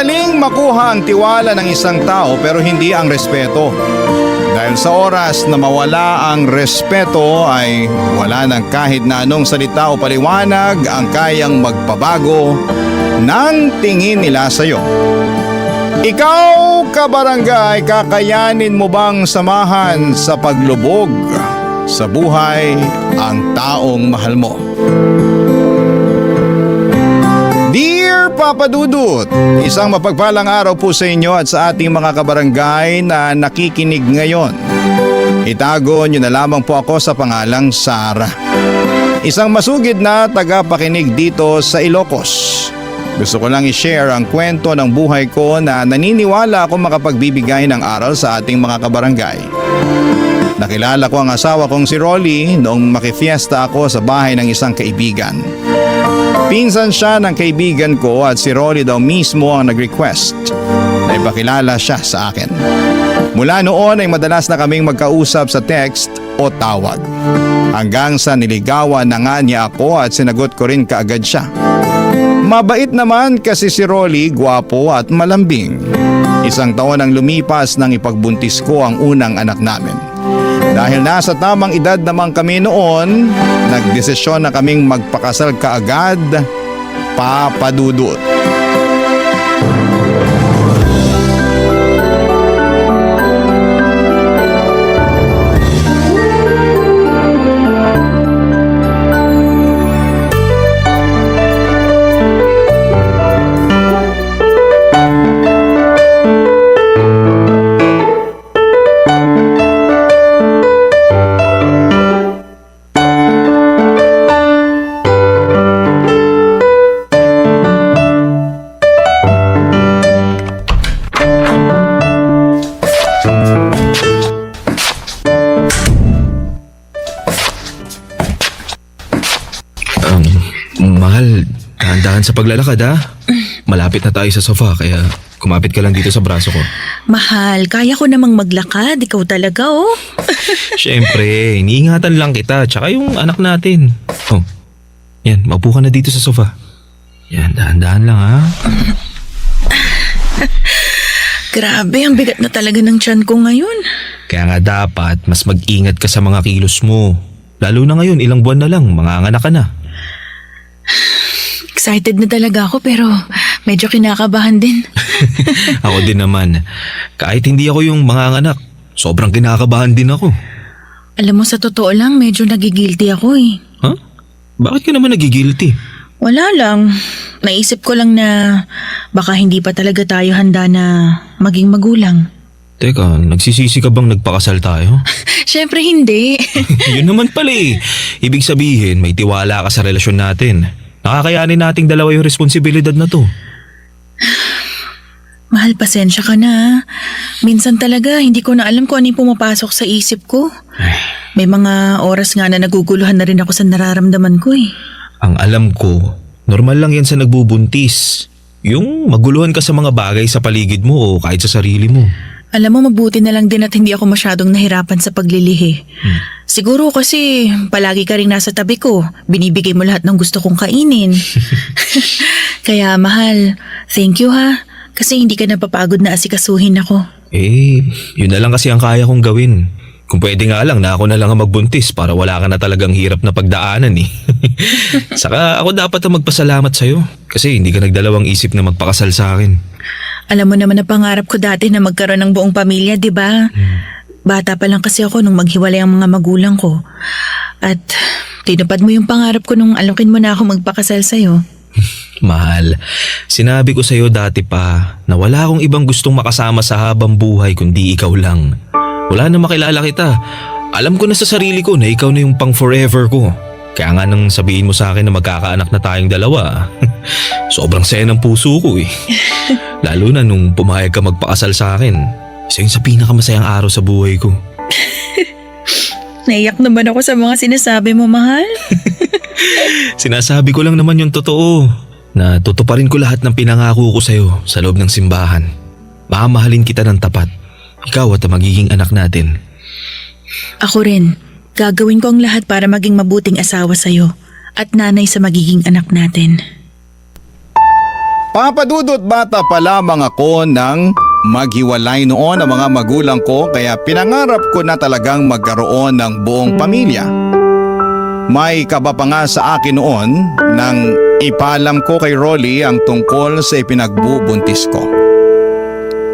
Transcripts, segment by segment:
Madaling makuha ang tiwala ng isang tao pero hindi ang respeto. Dahil sa oras na mawala ang respeto ay wala ng kahit na anong salita o paliwanag ang kayang magpabago ng tingin nila sa iyo. Ikaw, kabarangay, kakayanin mo bang samahan sa paglubog sa buhay ang taong mahal mo? Dear Papa Dudut, isang mapagpalang araw po sa inyo at sa ating mga kabarangay na nakikinig ngayon. Itago niyo na lamang po ako sa pangalang Sara. Isang masugid na tagapakinig dito sa Ilocos. Gusto ko lang i-share ang kwento ng buhay ko na naniniwala ako makapagbibigay ng aral sa ating mga kabarangay. Nakilala ko ang asawa kong si Rolly noong makifiesta ako sa bahay ng isang kaibigan. Pinsan siya ng kaibigan ko at si Rolly daw mismo ang nag-request na ipakilala siya sa akin. Mula noon ay madalas na kaming magkausap sa text o tawag. Hanggang sa niligawan na nga niya ako at sinagot ko rin kaagad siya. Mabait naman kasi si Rolly, gwapo at malambing. Isang taon ang lumipas nang ipagbuntis ko ang unang anak namin. Dahil nasa tamang edad naman kami noon, nagdesisyon na kaming magpakasal kaagad, Papa Dudut. Mahal, dahan-dahan sa paglalakad ha. Malapit na tayo sa sofa kaya kumapit ka lang dito sa braso ko. Mahal, kaya ko namang maglakad. Ikaw talaga, oh. Siyempre, iniingatan lang kita tsaka yung anak natin. Oh, yan, maupo ka na dito sa sofa. Yan, dahan-dahan lang ha. Grabe, ang bigat na talaga ng tiyan ko ngayon. Kaya nga dapat mas mag-ingat ka sa mga kilos mo. Lalo na ngayon, ilang buwan na lang, manganganak ka na. Excited na talaga ako pero medyo kinakabahan din. Ako din naman. Kahit hindi ako yung manganganak, sobrang kinakabahan din ako. Alam mo, sa totoo lang, medyo nagigilty ako eh. Ha? Bakit ka naman nagigilty? Wala lang. Naisip ko lang na baka hindi pa talaga tayo handa na maging magulang. Teka, nagsisisi ka bang nagpakasal tayo? Syempre hindi. Yun naman pala eh. Ibig sabihin, may tiwala ka sa relasyon natin. Nakakayanin nating dalawa yung responsibilidad na to. Mahal, pasensya ka na. Minsan talaga, hindi ko na alam kung ano yung pumapasok sa isip ko. May mga oras nga na naguguluhan na rin ako sa nararamdaman ko eh. Ang alam ko, normal lang yan sa nagbubuntis. Yung maguluhan ka sa mga bagay sa paligid mo o kahit sa sarili mo. Alam mo, mabuti na lang din at hindi ako masyadong nahirapan sa paglilihi. Siguro kasi palagi ka rin nasa tabi ko. Binibigay mo lahat ng gusto kong kainin. Kaya mahal, thank you ha. Kasi hindi ka napapagod na asikasuhin ako. Yun na lang kasi ang kaya kong gawin. Kung pwede nga lang na ako na lang ang magbuntis para wala ka na talagang hirap na pagdaanan eh. Saka ako dapat ang magpasalamat sa'yo. Kasi hindi ka nagdalawang isip na magpakasal sa akin. Alam mo naman na pangarap ko dati na magkaroon ng buong pamilya, di ba? Bata pa lang kasi ako nung maghiwalay ang mga magulang ko. At tinupad mo yung pangarap ko nung alokin mo na ako magpakasal sa'yo. Mahal, sinabi ko sa'yo dati pa na wala akong ibang gustong makasama sa habang buhay kundi ikaw lang. Wala na makilala kita. Alam ko na sa sarili ko na ikaw na yung pang forever ko. Kaya nga nang sabihin mo sa akin na magkakaanak na tayong dalawa, sobrang saya ng puso ko eh. Lalo na nung pumayag ka magpakasal sa akin. Isa yun sa pinakamasayang araw sa buhay ko. Naiyak naman ako sa mga sinasabi mo, mahal. Sinasabi ko lang naman yung totoo. Na tutuparin ko lahat ng pinangako ko sa'yo sa loob ng simbahan. Mamahalin kita ng tapat. Ikaw at ang magiging anak natin. Ako rin. Gagawin ko ang lahat para maging mabuting asawa sa'yo at nanay sa magiging anak natin. Papadudot, bata pa lamang ako nang maghiwalay noon ang mga magulang ko kaya pinangarap ko na talagang magkaroon ng buong pamilya. May kaba pa nga sa akin noon nang ipalam ko kay Rolly ang tungkol sa ipinagbubuntis ko.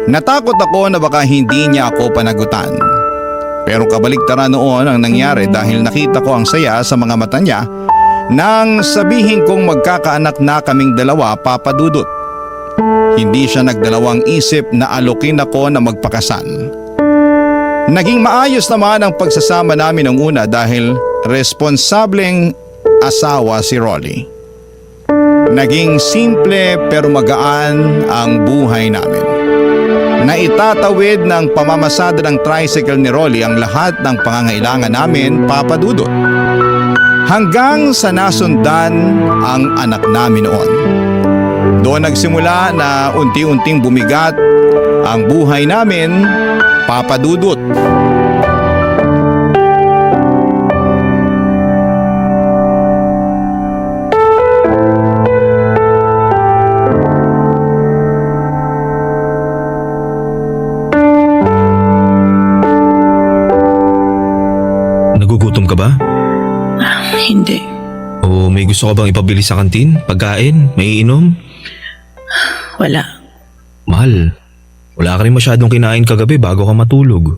Natakot ako na baka hindi niya ako panagutan. Pero kabaligtaran noon ang nangyari dahil nakita ko ang saya sa mga mata niya nang sabihin kong magkakaanak na kaming dalawa, Papa Dudut. Hindi siya nagdalawang isip na alokin ako na magpakasal. Naging maayos naman ang pagsasama namin ng una dahil responsableng asawa si Rolly. Naging simple pero magaan ang buhay namin. Naitatawid ng pamamasada ng tricycle ni Rolly ang lahat ng pangangailangan namin, Papa Dudut. Hanggang sa nasundan ang anak namin noon. Doon nagsimula na unti-unting bumigat ang buhay namin, Papa Dudut. Nagugutom ka ba? Hindi. O may gusto ka bang ipabili sa kantin? Pagkain? May iinom? Wala. Mahal, wala ka rin masyadong kinain kagabi bago ka matulog.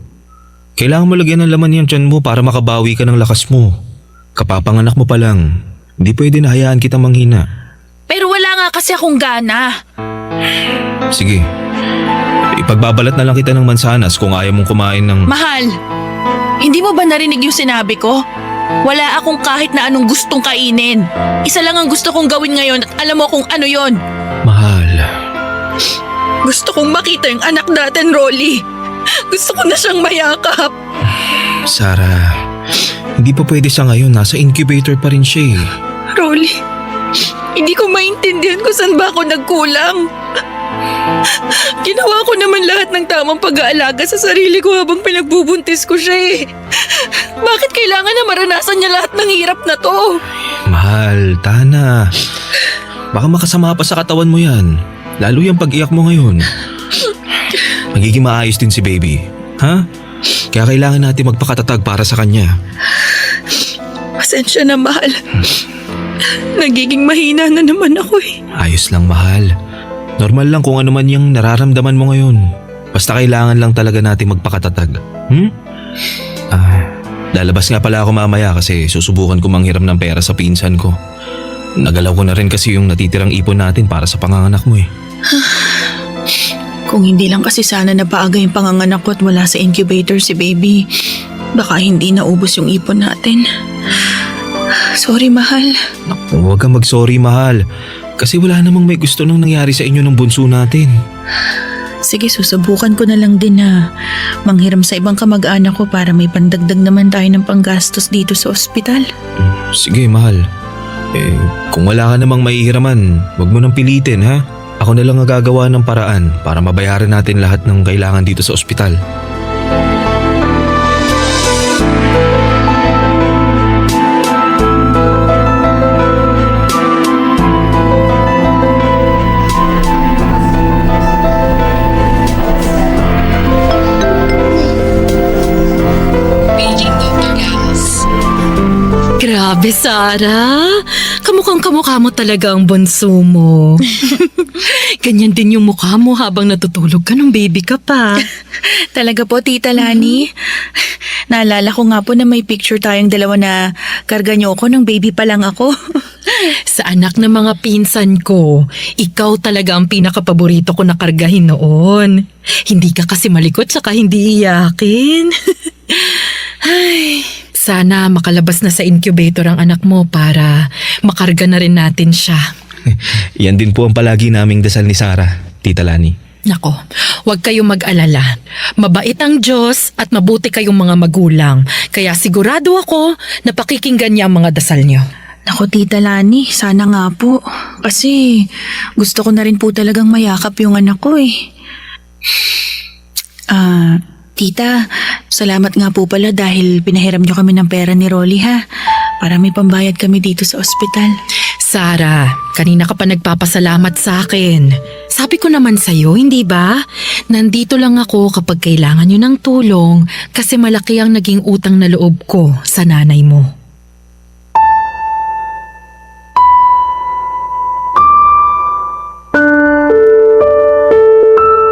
Kailangan mo lagyan ng laman yung tiyan mo para makabawi ka ng lakas mo. Kapapanganak mo pa lang. Hindi pwede na hayaan kitang manghina. Pero wala nga kasi akong gana. Sige, ipagbabalat na lang kita ng mansanas kung ayaw mong kumain ng… Mahal, hindi mo ba narinig yung sinabi ko? Wala akong kahit na anong gustong kainin. Isa lang ang gusto kong gawin ngayon at alam mo kung ano yon. Mahal, Gusto kong makita yung anak natin, Rolly. Gusto ko na siyang mayakap. Sarah, hindi pa pwede sa ngayon. Nasa incubator pa rin siya eh. Rolly, hindi ko maintindihan kung saan ba ako nagkulang. Ginawa ko naman lahat ng tamang pag-aalaga sa sarili ko habang pinagbubuntis ko siya eh. Bakit kailangan na maranasan niya lahat ng hirap na to? Mahal, Tana. Baka makasama pa sa katawan mo yan. Lalo yung pag-iyak mo ngayon. Magiging maayos din si baby. Ha? Kaya kailangan natin magpakatatag para sa kanya. Pasensya na, mahal. Nagiging mahina na naman ako eh. Ayos lang, mahal. Normal lang kung ano man yung nararamdaman mo ngayon. Basta kailangan lang talaga natin magpakatatag. Lalabas nga pala ako mamaya kasi susubukan ko manghiram ng pera sa pinsan ko. Nagalaw ko na rin kasi yung natitirang ipon natin para sa panganganak mo eh. Kung hindi lang kasi sana napaaga yung panganganak ko at wala sa incubator si baby, baka hindi naubos yung ipon natin. Sorry, mahal. Naku, huwag kang mag-sorry, mahal. Kasi wala namang may gusto nang nangyari sa inyo ng bunso natin. Sige, susubukan ko na lang din na manghiram sa ibang kamag-anak ko para may pandagdag naman tayo ng panggastos dito sa ospital. Sige, mahal. Kung wala ka namang maihiraman, huwag mo nang pilitin, ha? Ako na lang ang gagawa ng paraan para mabayaran natin lahat ng kailangan dito sa ospital. Grabe, Sarah. Kamukhang-kamukha mo talaga ang bunso mo. Ganyan din yung mukha mo habang natutulog ka nung baby ka pa. Talaga po, Tita Lani. Naalala ko nga po na may picture tayong dalawa na karga niyo ako nung baby pa lang ako. Sa anak ng mga pinsan ko, ikaw talaga ang pinakapaborito ko na kargahin noon. Hindi ka kasi malikot saka hindi iyakin. Ay, sana makalabas na sa incubator ang anak mo para makarga na rin natin siya. Yan din po ang palagi naming dasal ni Sarah, Tita Lani. Nako, huwag kayong mag-alala. Mabait ang Diyos at mabuti kayong mga magulang. Kaya sigurado ako na pakikinggan niya ang mga dasal niyo. Naku, Tita Lani, sana nga po. Kasi gusto ko na rin po talagang mayakap yung anak ko eh. Tita, salamat nga po pala dahil pinahiram niyo kami ng pera ni Rolly ha. Para may pambayad kami dito sa ospital. Sarah, kanina ka pa nagpapasalamat sa akin. Sabi ko naman sa'yo, hindi ba? Nandito lang ako kapag kailangan nyo ng tulong kasi malaki ang naging utang na loob ko sa nanay mo.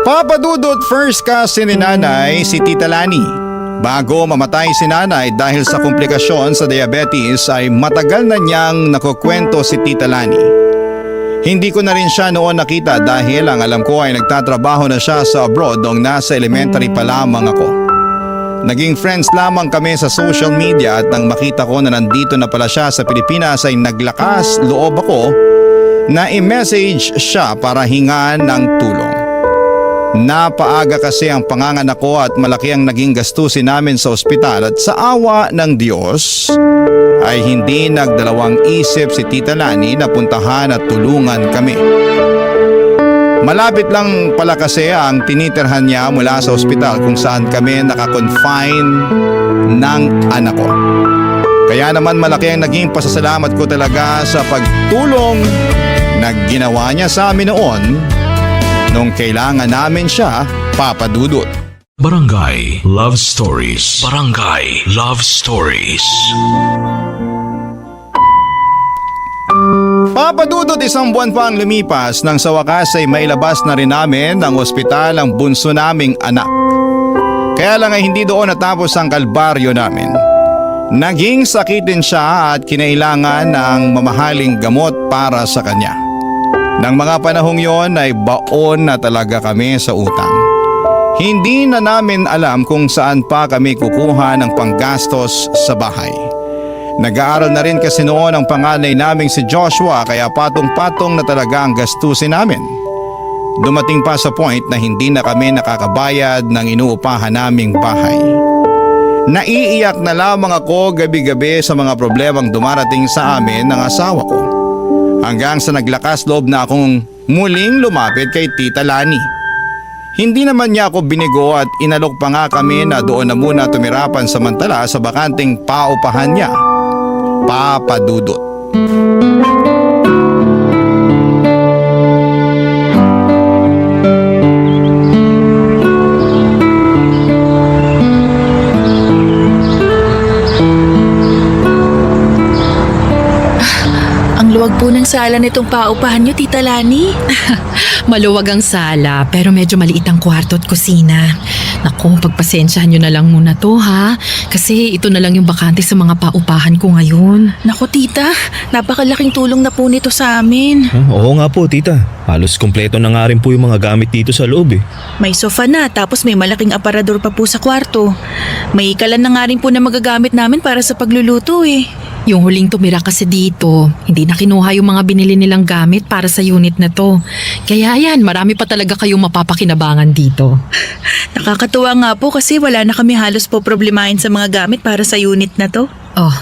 Papa Dudut, first cousin ni nanay si Tita Lani. Bago mamatay si nanay dahil sa komplikasyon sa diabetes ay matagal na niyang nakukwento si Tita Lani. Hindi ko na rin siya noon nakita dahil ang alam ko ay nagtatrabaho na siya sa abroad noong nasa elementary pa lamang ako. Naging friends lamang kami sa social media at nang makita ko na nandito na pala siya sa Pilipinas ay naglakas loob ako na i-message siya para hingaan ng tulong. Napaaga kasi ang panganganak ko at malaki ang naging gastusin namin sa ospital at sa awa ng Diyos ay hindi nagdalawang isip si Tita Lani na puntahan at tulungan kami. Malapit lang pala kasi ang tinitirhan niya mula sa ospital kung saan kami nakakonfine ng anak ko. Kaya naman malaki ang naging pasasalamat ko talaga sa pagtulong na ginawa niya sa amin noon nung kailangan namin siya, Papa Dudut. Barangay Love Stories. Barangay Love Stories. Papa Dudut, isang buwan pa ang lumipas nang sa wakas ay mailabas na rin namin ng ospital ang bunso naming anak. Kaya lang ay hindi doon natapos ang kalbaryo namin. Naging sakitin siya at kinailangan ng mamahaling gamot para sa kanya. Nang mga panahong yon ay baon na talaga kami sa utang. Hindi na namin alam kung saan pa kami kukuha ng panggastos sa bahay. Nag-aaral na rin kasi noon ang panganay naming si Joshua kaya patong-patong na talaga ang gastusin namin. Dumating pa sa point na hindi na kami nakakabayad ng inuupahan naming bahay. Naiiyak na lamang ako gabi-gabi sa mga problemang dumarating sa amin ng asawa ko. Hanggang sa naglakas loob na akong muling lumapit kay Tita Lani. Hindi naman niya ako binigo at inalok pa nga kami na doon na muna tumirapan samantala sa bakanting paupahan niya, Papa Dudut. Luwag po ng sala nitong paupahan niyo, Tita Lani. Maluwag ang sala pero medyo maliit ang kwarto at kusina. Naku, pagpasensyahan nyo na lang muna to ha. Kasi ito na lang yung bakante sa mga paupahan ko ngayon. Naku, Tita, napakalaking tulong na po nito sa amin. Oo nga po, tita. Halos kumpleto na nga rin po yung mga gamit dito sa loob eh. May sofa na tapos may malaking aparador pa po sa kwarto. May kalan na nga rin po na magagamit namin para sa pagluluto eh. Yung huling tumira kasi dito, hindi na kinuha yung mga binili nilang gamit para sa unit na to. Kaya yan, marami pa talaga kayong mapapakinabangan dito. Nakakatuwa nga po kasi wala na kami halos po problemahin sa mga gamit para sa unit na to. Oh,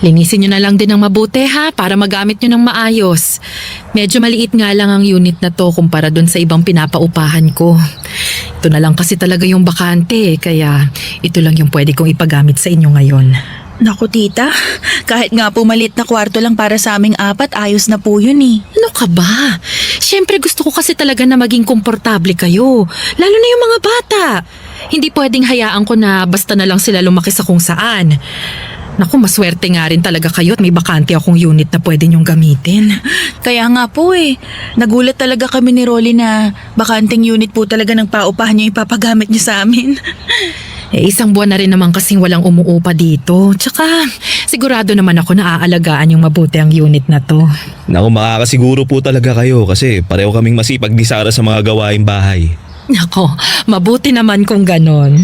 linisin nyo na lang din ng mabuti ha para magamit nyo ng maayos. Medyo maliit nga lang ang unit na to kumpara dun sa ibang pinapaupahan ko. Ito na lang kasi talaga yung bakante kaya ito lang yung pwede kong ipagamit sa inyo ngayon. Naku, Tita, kahit nga po maliit na kwarto lang para sa aming apat, ayos na po yun eh. Ano ka ba? Siyempre gusto ko kasi talaga na maging komportable kayo. Lalo na yung mga bata. Hindi pwedeng hayaan ko na basta na lang sila lumaki sa kung saan. Naku, maswerte nga rin talaga kayo at may bakante akong unit na pwede nyong gamitin. Kaya nga po eh, nagulat talaga kami ni Rolly na bakanting unit po talaga ng paupahan niyo ipapagamit niyo sa amin. Isang buwan na rin naman kasing walang umuupa dito. Tsaka sigurado naman ako na aalagaan yung mabuti ang unit na to. Naku, makakasiguro po talaga kayo kasi pareho kaming masipag ni Sarah sa mga gawaing bahay. Nako, mabuti naman kung ganon.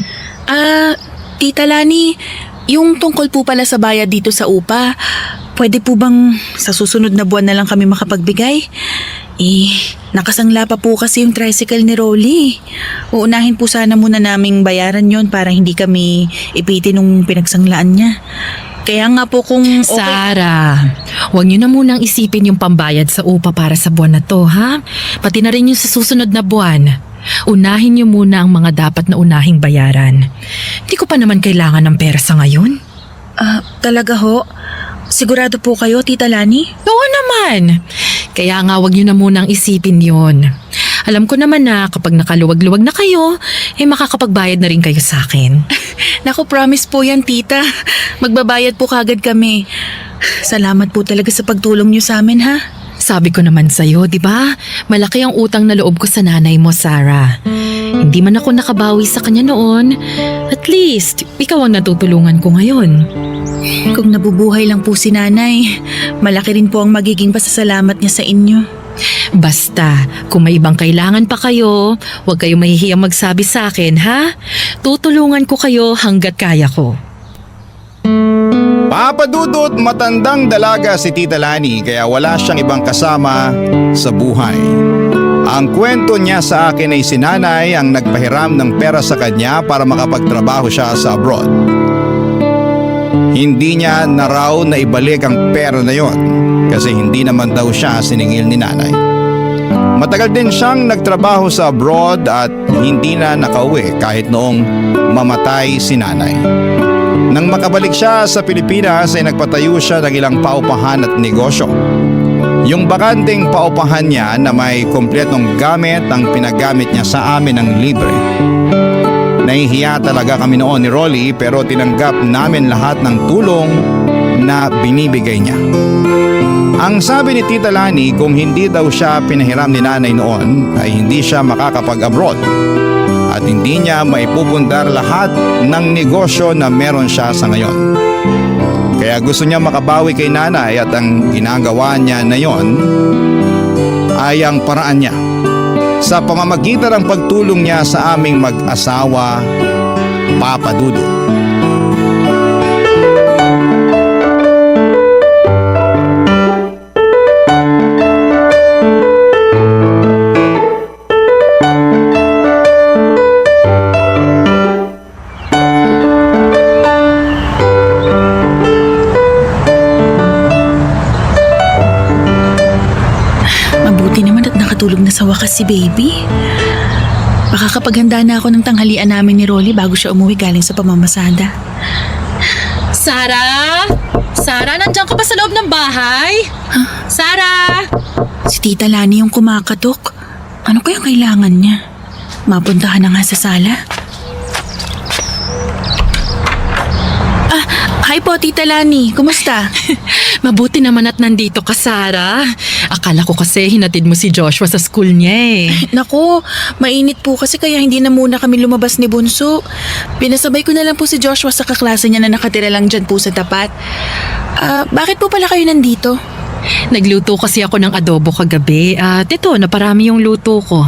Tita Lani, yung tungkol po pala sa bayad dito sa upa, pwede po bang sa susunod na buwan na lang kami makapagbigay? Nakasangla pa po kasi yung tricycle ni Rolly. Uunahin po sana muna naming bayaran yon para hindi kami ipitin nung pinagsanglaan niya. Kaya nga po kung okay... Sarah, huwag niyo na munang isipin yung pambayad sa upa para sa buwan na to, ha? Pati na rin yung sa susunod na buwan. Unahin niyo muna ang mga dapat na unahing bayaran. Hindi ko pa naman kailangan ng pera sa ngayon. Talaga ho? Sigurado po kayo, Tita Lani? Oo naman. Kaya nga wag niyo na munang isipin yon. Alam ko naman na kapag nakaluwag-luwag na kayo, makakapagbayad na rin kayo sa akin. Naku, promise po yan, Tita. Magbabayad po kagad kami. Salamat po talaga sa pagtulong niyo sa amin, ha? Sabi ko naman sa'yo, di ba? Malaki ang utang na loob ko sa nanay mo, Sarah. Hindi man ako nakabawi sa kanya noon. At least, ikaw ang natutulungan ko ngayon. Kung nabubuhay lang po si nanay, malaki rin po ang magiging pasasalamat niya sa inyo. Basta, kung may ibang kailangan pa kayo, huwag kayong mahihiyang magsabi sa akin, ha? Tutulungan ko kayo hanggat kaya ko. Papa Dudut, matandang dalaga si Tita Lani kaya wala siyang ibang kasama sa buhay. Ang kwento niya sa akin ay si nanay ang nagpahiram ng pera sa kanya para makapagtrabaho siya sa abroad. Hindi niya na raw na ibalik ang pera na yon kasi hindi naman daw siya siningil ni nanay. Matagal din siyang nagtrabaho sa abroad at hindi na nakauwi kahit noong mamatay si nanay. Nang makabalik siya sa Pilipinas ay nagpatayo siya ng ilang paupahan at negosyo. Yung bakanting paupahan niya na may kumpletong gamit ang pinagamit niya sa amin ng libre. Nahihiya talaga kami noon ni Rolly pero tinanggap namin lahat ng tulong na binibigay niya. Ang sabi ni Tita Lani kung hindi daw siya pinahiram ni nanay noon ay hindi siya makakapag-abroad. At hindi niya maipupundar lahat ng negosyo na meron siya sa ngayon. Kaya gusto niya makabawi kay nanay at ang ginagawa niya na yon ay ang paraan niya sa pamamagitan ng pagtulong niya sa aming mag-asawa, Papa Dudut. Mabuti naman at nakatulog na sa wakas si baby. Baka kapaghanda na ako ng tanghalian namin ni Rolly bago siya umuwi galing sa pamamasada. Sarah? Sarah, nandiyan ka ba sa loob ng bahay? Sarah? Si Tita Lani yung kumakatok. Ano kaya kailangan niya? Mapuntahan na nga sa sala. Hi po, Tita Lani. Kumusta? Mabuti naman at nandito ka, Sarah. Akala ko kasi hinatid mo si Joshua sa school niya eh. Naku, mainit po kasi kaya hindi na muna kami lumabas ni Bunso. Pinasabay ko na lang po si Joshua sa kaklase niya na nakatira lang dyan po sa tapat. Bakit po pala kayo nandito? Nagluto kasi ako ng adobo kagabi at ito, naparami yung luto ko.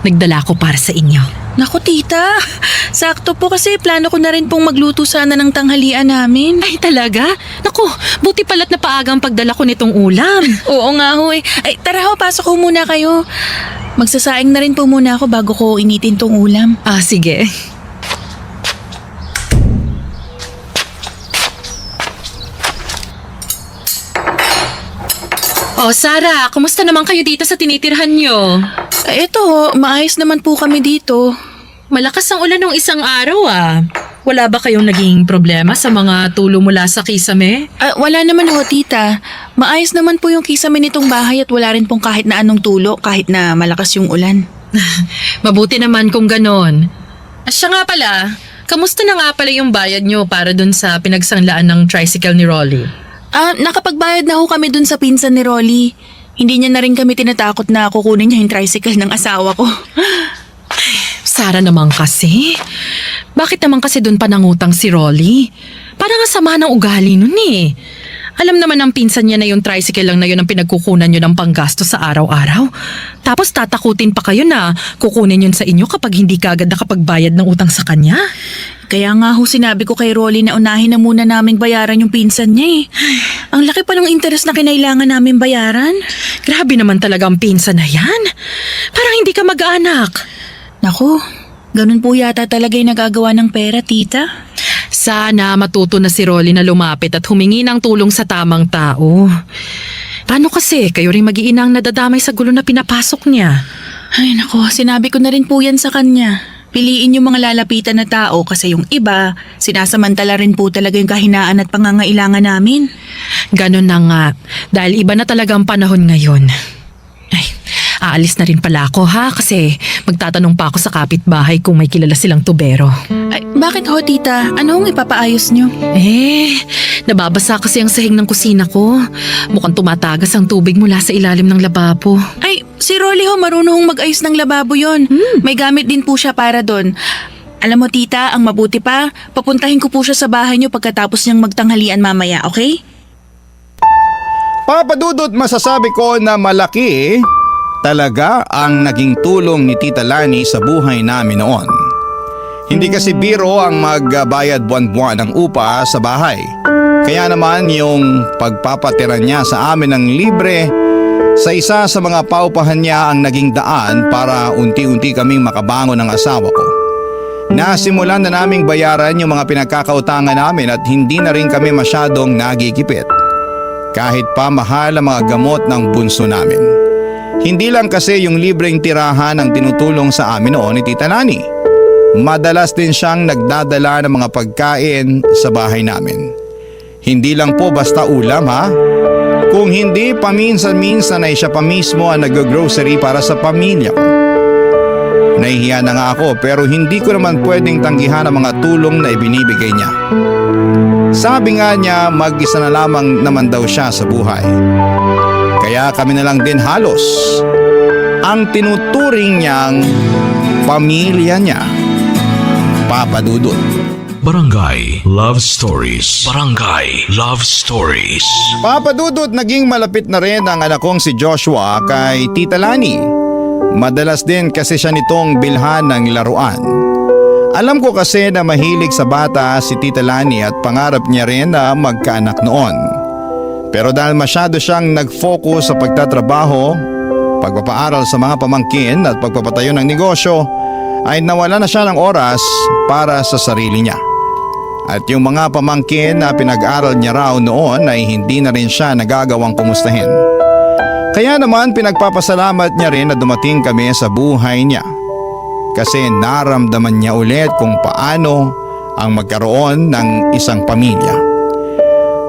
Nagdala ko para sa inyo. Naku, Tita. Sakto po kasi plano ko na rin pong magluto sana ng tanghalian namin. Ay talaga? Naku, buti pala't napaagang pagdala ko nitong ulam. Oo nga ho eh. Ay, tara ho, pasok ho muna kayo. Magsasaing na rin po muna ako bago ko initin tong ulam. Sige. Oh, Sarah, kumusta naman kayo dito sa tinitirhan nyo? Eto ho, maayos naman po kami dito. Malakas ang ulan ng isang araw ah. Wala ba kayong naging problema sa mga tulo mula sa kisame? Wala naman ho, Tita. Maayos naman po yung kisame nitong bahay at wala rin pong kahit na anong tulo kahit na malakas yung ulan. Mabuti naman kung ganon. Siya nga pala, kamusta na nga pala yung bayad nyo para dun sa pinagsanglaan ng tricycle ni Rolly? Nakapagbayad na ho kami dun sa pinsan ni Rolly. Hindi niya na rin kami tinatakot na kukunin niya yung tricycle ng asawa ko. Sarah naman kasi. Bakit naman kasi dun pa nangutang si Rolly? Parang ang sama ng ugali nun eh. Alam naman ng pinsan niya na yung tricycle lang na yun ang pinagkukunan nyo ng panggasto sa araw-araw. Tapos tatakutin pa kayo na kukunin yun sa inyo kapag hindi ka agad nakapagbayad ng utang sa kanya. Kaya nga ho sinabi ko kay Rolly na unahin na muna naming bayaran yung pinsan niya eh. Ang laki pa ng interes na kinailangan namin bayaran. Grabe naman talaga ang pinsan na yan. Parang hindi ka mag-anak. Naku, ganun po yata talaga yung nagagawa ng pera, Tita. Sana matuto na si Rolly na lumapit at humingi ng tulong sa tamang tao. Paano kasi kayo rin mag-iinang nadadamay sa gulo na pinapasok niya? Ay naku, sinabi ko na rin po yan sa kanya. Piliin yung mga lalapitan na tao kasi yung iba, sinasamantala rin po talaga yung kahinaan at pangangailangan namin. Ganon na nga. Dahil iba na talaga ang panahon ngayon. Ay, aalis na rin pala ako ha kasi magtatanong pa ako sa kapitbahay kung may kilala silang tubero. Ay, bakit ho, tita? Anong ipapaayos nyo? Nababasa kasi ang sahig ng kusina ko. Mukhang tumatagas ang tubig mula sa ilalim ng lababo. Ay, si Rolly ho, marunong mag-ayos ng lababo yon. May gamit din po siya para doon. Alam mo, tita, ang mabuti pa, papuntahin ko po siya sa bahay nyo pagkatapos niyang magtanghalian mamaya, okay? Papa Dudut, masasabi ko na malaki talaga ang naging tulong ni Tita Lani sa buhay namin noon. Hindi kasi biro ang magbayad buwan-buwan ng upa sa bahay. Kaya naman yung pagpapatira niya sa amin ng libre sa isa sa mga paupahan niya ang naging daan para unti-unti kaming makabangon ng asawa ko. Nasimulan na naming bayaran yung mga pinagkakautangan namin at hindi na rin kami masyadong nagigipit. Kahit pa mahal ang mga gamot ng bunso namin. Hindi lang kasi yung libreng tirahan ang tinutulong sa amin noon ni Tita Lani. Madalas din siyang nagdadala ng mga pagkain sa bahay namin. Hindi lang po basta ulam ha. Kung hindi, paminsan-minsan ay siya pa mismo ang nag-grocery para sa pamilya ko. Nahihiya na nga ako pero hindi ko naman pwedeng tanggihan ang mga tulong na ibinibigay niya. Sabi nga niya mag-isa na lamang naman daw siya sa buhay. Kaya kami na lang din halos ang tinuturing niyang pamilya niya. Papa Dudut. Barangay Love Stories. Barangay Love Stories. Papa Dudut, naging malapit na rin ang anak kong si Joshua kay Tita Lani. Madalas din kasi siya nitong bilhan ng laruan. Alam ko kasi na mahilig sa bata si Tita Lani at pangarap niya rin na magkaanak noon. Pero dahil masyado siyang nag-focus sa pagtatrabaho, pagpapaaral sa mga pamangkin at pagpapatayo ng negosyo, ay nawala na siya ng oras para sa sarili niya. At yung mga pamangkin na pinag-aral niya raw noon ay hindi na rin siya nagagawang kumustahin. Kaya naman pinagpapasalamat niya rin na dumating kami sa buhay niya. Kasi naramdaman niya ulit kung paano ang magkaroon ng isang pamilya.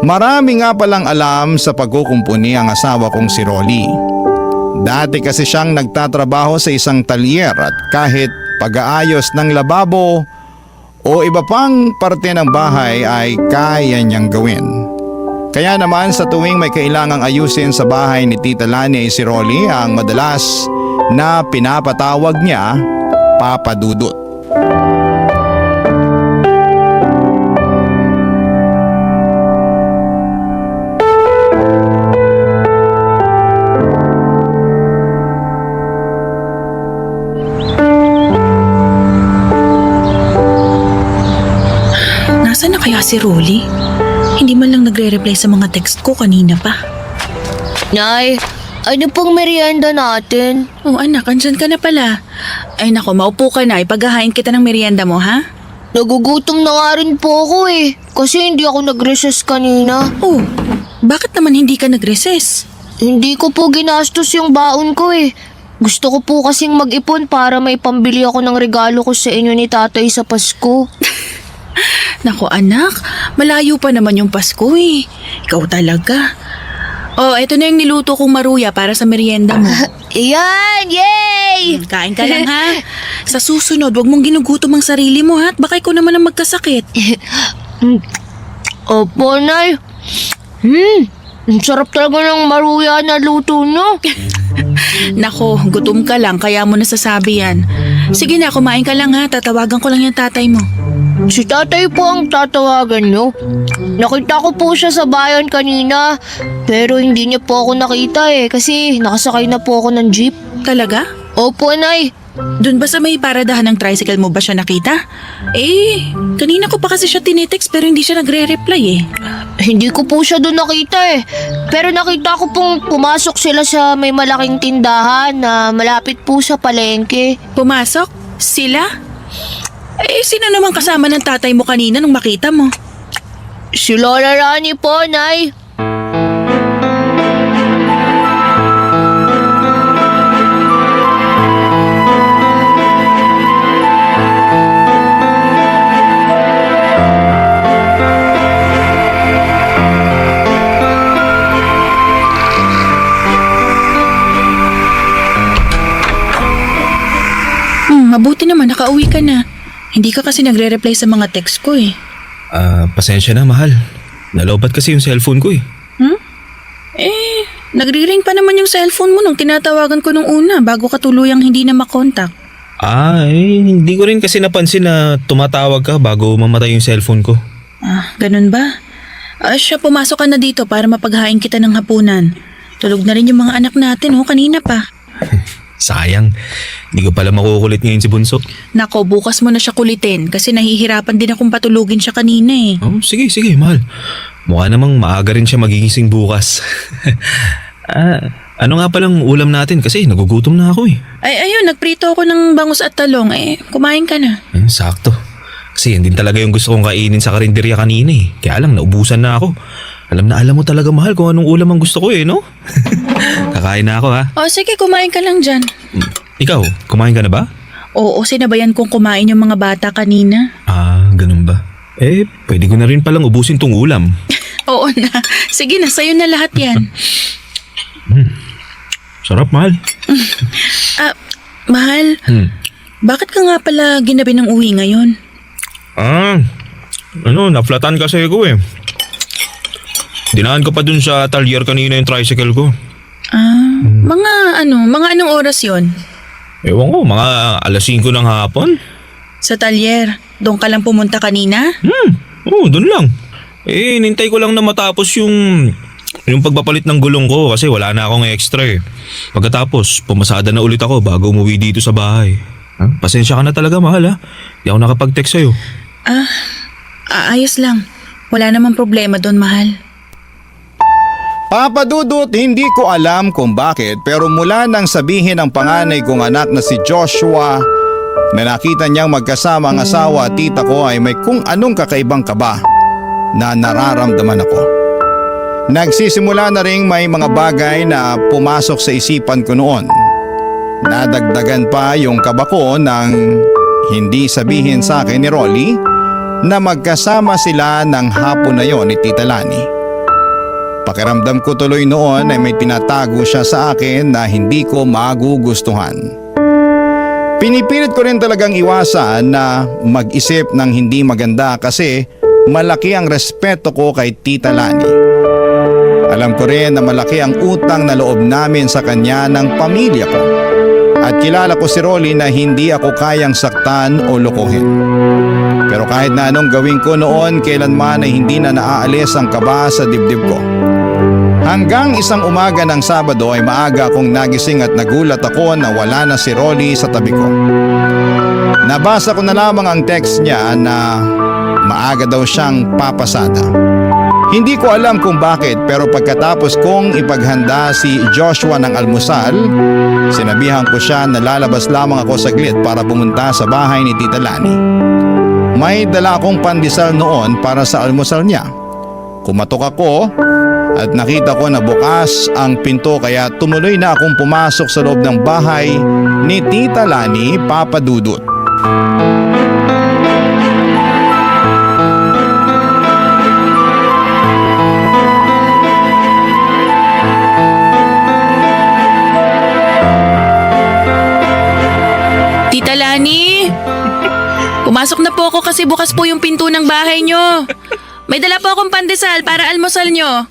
Marami nga palang alam sa pagkukumpuni ang asawa kong si Rolly. Dati kasi siyang nagtatrabaho sa isang talyer at kahit pag-aayos ng lababo o iba pang parte ng bahay ay kaya niyang gawin. Kaya naman sa tuwing may kailangang ayusin sa bahay ni Tita Lani si Rolly ang madalas na pinapatawag niya Papa Dudut. Nasaan na kaya si Rolly? Hindi man lang nagre-reply sa mga text ko kanina pa. Nay, ano pong merienda natin? Oh anak, andyan ka na pala. Ay nako, maupo ka na. Ipaghahain kita ng merienda mo, ha? Nagugutom na nga rin po ako eh. Kasi hindi ako nag-recess kanina. Oh, bakit naman hindi ka nag-recess? Hindi ko po ginastos yung baon ko eh. Gusto ko po kasing mag-ipon para may pambili ako ng regalo ko sa inyo ni tatay sa Pasko. Nako anak, malayo pa naman yung Pasko eh. Ikaw talaga. Oh, eto na yung niluto kong maruya para sa merienda mo. Iyan! Yay! Kain ka lang ha. Sa susunod, wag mong ginugutom ang sarili mo ha. At baka ikaw naman ang magkasakit. Opo, Nay. Ang sarap talaga ng maruya na luto nyo. Nako, gutom ka lang kaya mo nasasabi yan. Sige na, kumain ka lang ha. Tatawagan ko lang yung tatay mo. Si tatay po ang tatawagan nyo. Nakita ko po siya sa bayan kanina. Pero hindi niya po ako nakita eh. Kasi nakasakay na po ako ng jeep. Talaga? Opo, Nay. Doon ba sa may paradahan ng tricycle mo ba siya nakita? Eh, kanina ko pa kasi siya tinitext pero hindi siya nagre-reply eh. Hindi ko po siya doon nakita eh. Pero nakita ko pong pumasok sila sa may malaking tindahan na malapit po sa palengke. Pumasok? Sila? Eh, sino naman kasama ng tatay mo kanina nung makita mo? Si Lola Rani po, Nay. Mabuti naman, nakauwi ka na. Hindi ka kasi nagre-reply sa mga text ko eh. Pasensya na, mahal. Nalobat kasi yung cellphone ko eh. Nagri-ring pa naman yung cellphone mo nung tinatawagan ko nung una bago ka tuluyang hindi na makontak. Hindi ko rin kasi napansin na tumatawag ka bago mamatay yung cellphone ko. Ganun ba? Siya, pumasok ka na dito para mapaghain kita ng hapunan. Tulog na rin yung mga anak natin, kanina pa. Sayang, hindi ko pala makukulit ngayon si Bunso. Nako, bukas mo na siya kulitin kasi nahihirapan din akong patulugin siya kanina eh. Oh, sige, mahal. Mukha namang maaga rin siya magigising bukas. Ano nga palang ulam natin kasi nagugutom na ako eh. Ayun, nagprito ako ng bangus at talong. Kumain ka na. Sakto. Kasi yan din talaga yung gusto kong kainin sa karinderya kanina eh. Kaya lang, naubusan na ako. Alam mo talaga, mahal, kung anong ulam ang gusto ko eh, no? Kakain na ako ha. Sige, kumain ka lang dyan. Ikaw, kumain ka na ba? Oo, sinabayan kong kumain yung mga bata kanina. Ganun ba? Pwede ko na rin palang ubusin tong ulam. Oo na. Sige na, sa'yo na lahat yan. Sarap, mahal. Mahal, bakit ka nga pala ginabi ng uwi ngayon? Naflatan kasi ko eh. Dinaan ko pa dun sa talyer kanina yung tricycle ko. Mga anong oras yon? Ewan ko, mga alas 5 ng hapon. Sa talyer, doon ka lang pumunta kanina? Oo, dun lang. Nintay ko lang na matapos yung pagpapalit ng gulong ko kasi wala na akong extra eh. Pagkatapos, pumasada na ulit ako bago umuwi dito sa bahay. Pasensya ka na talaga, mahal ha. Di ako nakapag-text sa'yo. Ayos lang. Wala namang problema doon, mahal. Papa Dudut, hindi ko alam kung bakit pero mula nang sabihin ang panganay kong anak na si Joshua na nakita niyang magkasama ang asawa at tita ko ay may kung anong kakaibang kaba na nararamdaman ako. Nagsisimula na ring may mga bagay na pumasok sa isipan ko noon. Nadagdagan pa yung kaba ko nang hindi sabihin sa akin ni Rolly na magkasama sila ng hapon na yon ni Tita Lani. Pakiramdam ko tuloy noon ay may tinatago siya sa akin na hindi ko magugustuhan. Pinipilit ko rin talagang iwasan na mag-isip ng hindi maganda kasi malaki ang respeto ko kay Tita Lani. Alam ko rin na malaki ang utang na loob namin sa kanya ng pamilya ko. At kilala ko si Rolly na hindi ako kayang saktan o lokohin. Pero kahit na anong gawin ko noon, kailanman ay hindi na naaalis ang kaba sa dibdib ko. Hanggang isang umaga ng Sabado ay maaga akong nagising at nagulat ako na wala na si Rolly sa tabi ko. Nabasa ko na lamang ang text niya na maaga daw siyang papasada. Hindi ko alam kung bakit pero pagkatapos kong ipaghanda si Joshua ng almusal, sinabihan ko siya na lalabas lamang ako saglit para pumunta sa bahay ni Tita Lani. May dala akong pandesal noon para sa almusal niya. Kumatok ako at nakita ko na bukas ang pinto kaya tumuloy na akong pumasok sa loob ng bahay ni Tita Lani, Papa Dudut. Tita Lani! Pumasok na po ako kasi bukas po yung pinto ng bahay nyo. May dala po akong pandesal para almusal nyo.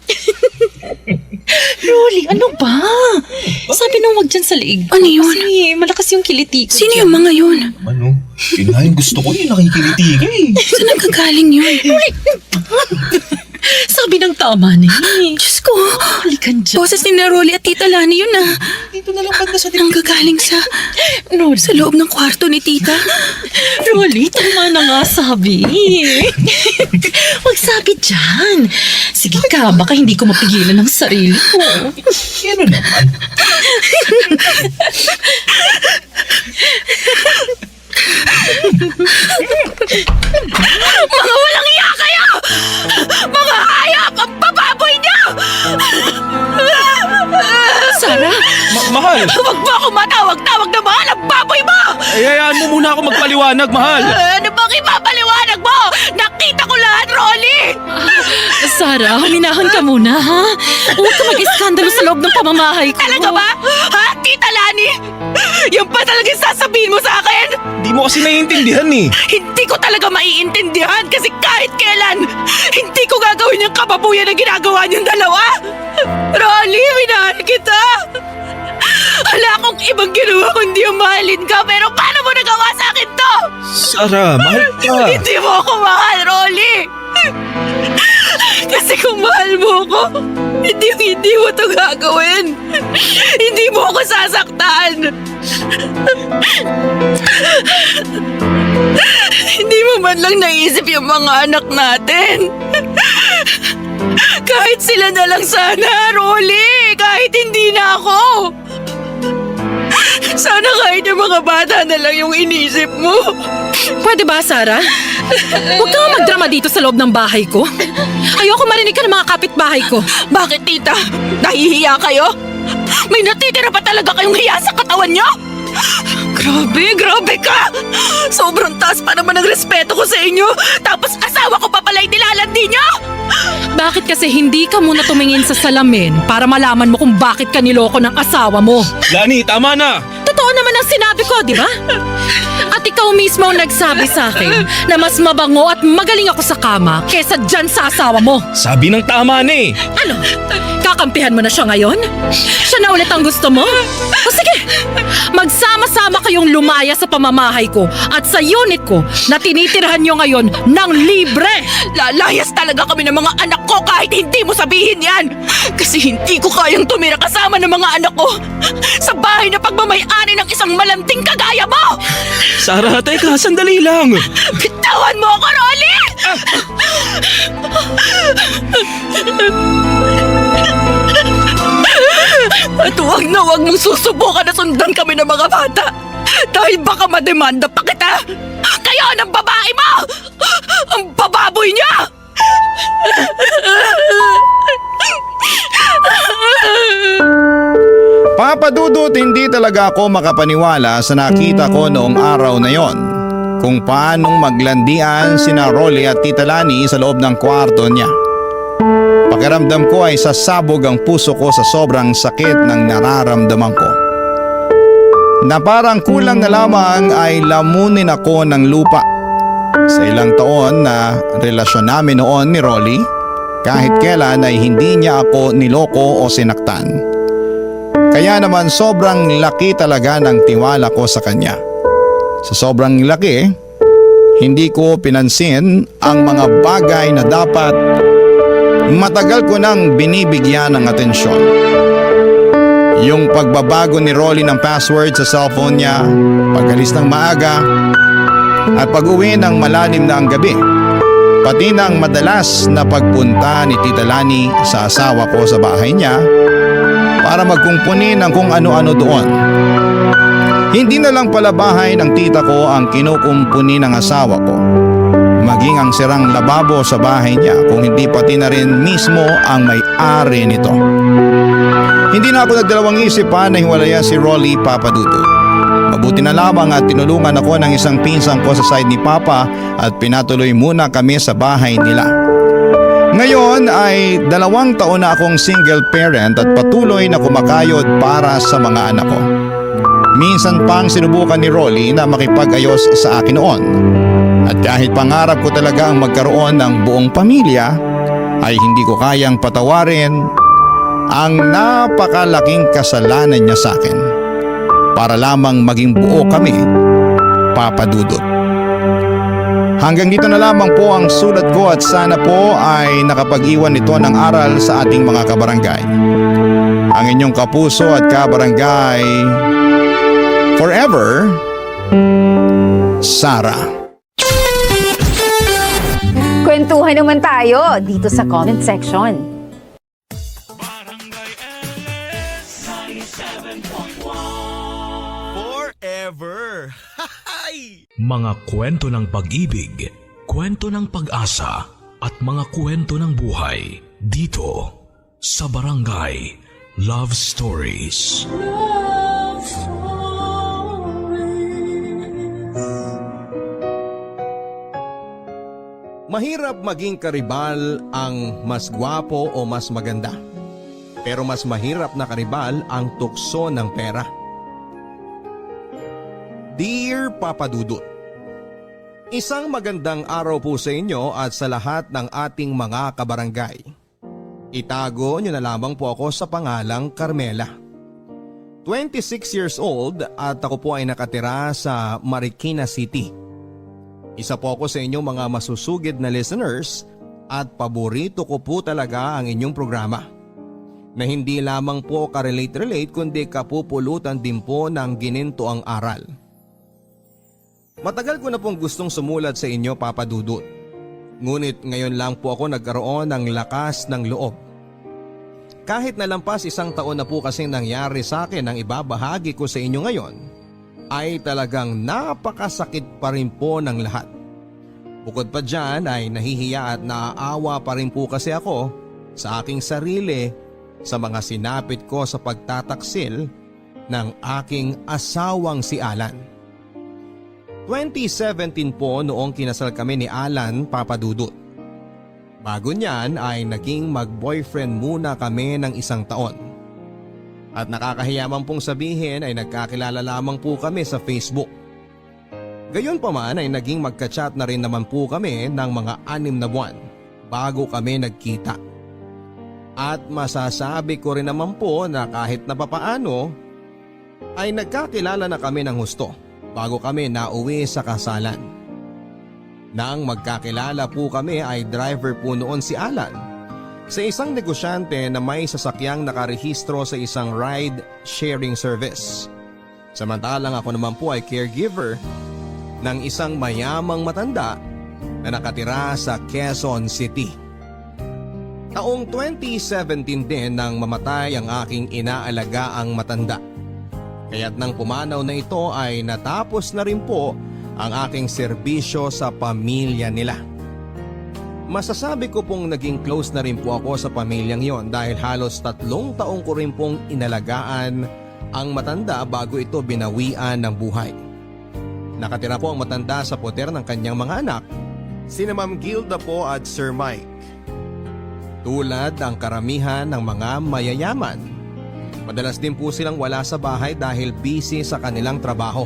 Rolly, ano ba? Sabi nung wag dyan sa liig. Ano yun? Kasi malakas yung kiliti ko. Sino yung mga yun? Yun nga yung gusto ko, yung nakikiliti ka eh. Saan nagkagaling yun? Sabi ng tama na eh. Diyos ko. Halikan dyan. Boses ni Rolly at Tita Lani yun ah. Dito na lang banda sa Nanggagaling sa loob ng kwarto ni Tita. Rolly, tama na nga sabi. Huwag sabi dyan. Sige ka, baka hindi ko mapigilan ang sarili ko. Ano naman? Mga walang iya kayo! Mga hayop! Ang bababoy niyo! Sarah, Mahal! Huwag mo ako matawag-tawag na mahal ang baboy mo! Hayaan mo muna ako magpaliwanag, mahal! Ano bang ipapaliwanag mo? Nakita ko lahat, Rolly! Sarah, huminahan ka muna, ha? Huwag ka mag-iskandalo sa loob ng pamamahay ko. Talaga ba? Ha, Tita Lani? Yan pa talaga sasabihin mo sa akin? Di mo kasi naiintindihan eh. Hindi ko talaga maiintindihan kasi kahit kailan, hindi ko gagawin yung kababuyan na ginagawa niyong dalawa. Rolly, minahal kita. Wala akong ibang ginawa kundi yung mahalin ka, pero paano mo nagawa sa akin to? Sara, mahal ka. Hindi mo ako mahal, Rolly. Kasi kung mahal mo ako, hindi mo to gagawin. Hindi mo ako sasaktan. Hindi mo man lang naisip yung mga anak natin. Kahit sila na lang sana, Rolly. Kahit hindi na ako. Sana kahit yung mga bata na lang yung inisip mo. Pwede ba, Sarah? Huwag kang magdrama dito sa loob ng bahay ko. Ayoko marinig ka ng mga kapitbahay ko. Bakit, tita? Nahihiya kayo? May natitira pa talaga kayong hiya sa katawan niyo? Grabe ka! Sobrang taas pa naman ang respeto ko sa inyo. Tapos asawa ko pa pala nilalandi niyo? Bakit kasi hindi ka muna tumingin sa salamin para malaman mo kung bakit ka niloko ng asawa mo? Lani, tama na. Totoo naman ang sinabi ko, di ba? At ikaw mismo ang nagsabi sa akin na mas mabango at magaling ako sa kama kesa dyan sa asawa mo. Sabi ng tama na eh. Ano? Kakampihan mo na siya ngayon? Siya na ulit ang gusto mo? O sige, magsama-sama kayong lumaya sa pamamahay ko at sa unit ko na tinitirahan nyo ngayon ng libre. Lalayas talaga kami ng mga anak ko kahit hindi mo sabihin yan. Kasi hindi ko kayang tumira kasama ng mga anak ko sa bahay na pagmamayari ng isang malanting kagaya mo. Sara, teka, sandali lang. Bitawan mo ako, Rolly! At huwag na huwag mong susubukan na sundan kami ng mga bata. Dahil baka mademanda pa kita. Kayo ng babae mo! Ang bababoy niya! Papa Dudut, hindi talaga ako makapaniwala sa nakita ko noong araw na yon. Kung paanong maglandian sina Rolly at Tita Lani sa loob ng kwarto niya. Pakiramdam ko ay sasabog ang puso ko sa sobrang sakit ng nararamdaman ko. Na parang kulang na lamang ay lamunin ako ng lupa. Sa ilang taon na relasyon namin noon ni Rolly, kahit kailan ay hindi niya ako niloko o sinaktan. Kaya naman sobrang laki talaga ng tiwala ko sa kanya. Sa sobrang laki, hindi ko pinansin ang mga bagay na dapat matagal ko nang binibigyan ng atensyon. Yung pagbabago ni Rolly ng password sa cellphone niya, pag-alis ng maaga, at pag-uwi ng malalim na ang gabi. Pati na ang madalas na pagpunta ni Tita Lani sa asawa ko sa bahay niya para magkumpuni ng kung ano-ano doon. Hindi na lang pala bahay ng tita ko ang kinukumpuni ng asawa ko. Maging ang sirang lababo sa bahay niya kung hindi pati na rin mismo ang may-ari nito. Hindi na ako nagdalawang isip pa na hiwalayan si Rolly, Papa Dudut. Mabuti na lamang at tinulungan ako ng isang pinsang ko sa side ni Papa at pinatuloy muna kami sa bahay nila. Ngayon ay 2 taon na akong single parent at patuloy na kumakayod para sa mga anak ko. Minsan pang sinubukan ni Rolly na makipag-ayos sa akin noon. At kahit pangarap ko talaga ang magkaroon ng buong pamilya, ay hindi ko kayang patawarin ang napakalaking kasalanan niya sa akin. Para lamang maging buo kami, Papa Dudut. Hanggang dito na lamang po ang sulat ko at sana po ay nakapag-iwan nito ng aral sa ating mga kabarangay. Ang inyong kapuso at kabarangay forever, Sarah. Kwentuhan naman tayo dito sa comment section. Forever. Mga kwento ng pag-ibig, kwento ng pag-asa, at mga kwento ng buhay dito sa Barangay Love Stories. Love Stories. Mahirap maging karibal ang mas gwapo o mas maganda. Pero mas mahirap na karibal ang tukso ng pera. Dear Papa Dudut, isang magandang araw po sa inyo at sa lahat ng ating mga kabarangay. Itago niyo na lamang po ako sa pangalang Carmela. 26 years old at ako po ay nakatira sa Marikina City. Isa po ako sa inyong mga masusugid na listeners at paborito ko po talaga ang inyong programa. Na hindi lamang po ka-relate kundi kapupulutan din po ng ginintoang aral. Matagal ko na pong gustong sumulat sa inyo, Papa Dudut. Ngunit ngayon lang po ako nagkaroon ng lakas ng loob. Kahit na lampas 1 taon na po kasing nangyari sa akin ang ibabahagi ko sa inyo ngayon, ay talagang napakasakit pa rin po ng lahat. Bukod pa dyan ay nahihiya at naaawa pa rin po kasi ako sa aking sarili sa mga sinapit ko sa pagtataksil ng aking asawang si Alan. 2017 po noong kinasal kami ni Alan, Papa Dudut. Bago niyan ay naging mag-boyfriend muna kami ng 1 taon. At nakakahiyaman pong sabihin ay nagkakilala lamang po kami sa Facebook. Gayon pa man ay naging magka-chat na rin naman po kami ng mga 6 na buwan bago kami nagkita. At masasabi ko rin naman po na kahit na papaano ay nagkakilala na kami ng husto bago kami nauwi sa kasalan. Nang magkakilala po kami ay driver po noon si Alan sa isang negosyante na may sasakyang nakarehistro sa isang ride sharing service. Samantalang ako naman po ay caregiver ng isang mayamang matanda na nakatira sa Quezon City. Taong 2017 din nang mamatay ang aking inaalagaang matanda. Kaya't nang pumanaw na ito ay natapos na rin po ang aking serbisyo sa pamilya nila. Masasabi ko pong naging close na rin po ako sa pamilyang yon dahil halos 3 taong ko rin pong inalagaan ang matanda bago ito binawian ng buhay. Nakatira po ang matanda sa poder ng kanyang mga anak, sina Ma'am Gilda po at Sir Mike. Tulad ng karamihan ng mga mayayaman, madalas din po silang wala sa bahay dahil busy sa kanilang trabaho.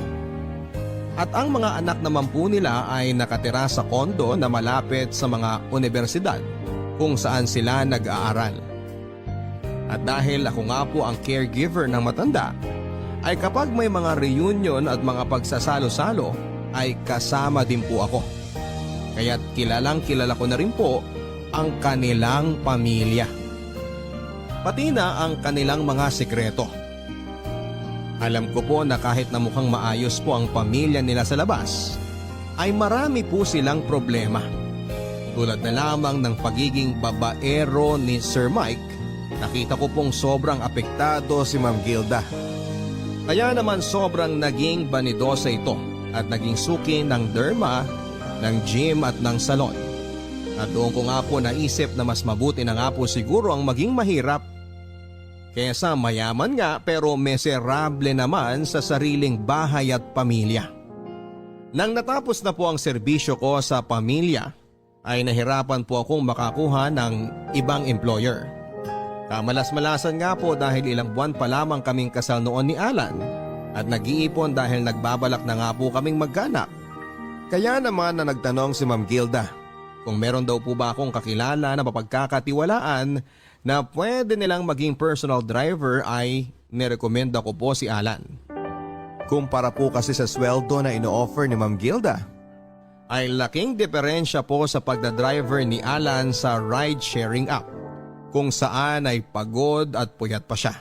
At ang mga anak naman po nila ay nakatira sa kondo na malapit sa mga universidad kung saan sila nag-aaral. At dahil ako nga po ang caregiver ng matanda, ay kapag may mga reunion at mga pagsasalo-salo ay kasama din po ako. Kaya't kilalang kilala ko na rin po ang kanilang pamilya. Pati na ang kanilang mga sekreto. Alam ko po na kahit na mukhang maayos po ang pamilya nila sa labas, ay marami po silang problema. Tulad na lamang ng pagiging babaero ni Sir Mike, nakita ko pong sobrang apektado si Ma'am Gilda. Kaya naman sobrang naging banidosa ito at naging suki ng derma, ng gym at ng salon. At doon ko nga po naisip na mas mabuti na nga po siguro ang maging mahirap kesa mayaman nga pero miserable naman sa sariling bahay at pamilya. Nang natapos na po ang serbisyo ko sa pamilya, ay nahirapan po akong makakuha ng ibang employer. Kamalas-malasan nga po dahil ilang buwan pa lamang kaming kasal noon ni Alan at nag-iipon dahil nagbabalak na nga po kaming magkanak. Kaya naman na nagtanong si Ma'am Gilda kung meron daw po ba akong kakilala na mapagkakatiwalaan na pwede nilang maging personal driver ay nirekomenda ko po si Alan. Kumpara po kasi sa sweldo na ino-offer ni Ma'am Gilda, ay laking diferensya po sa pagdadriver ni Alan sa ride-sharing app kung saan ay pagod at puyat pa siya.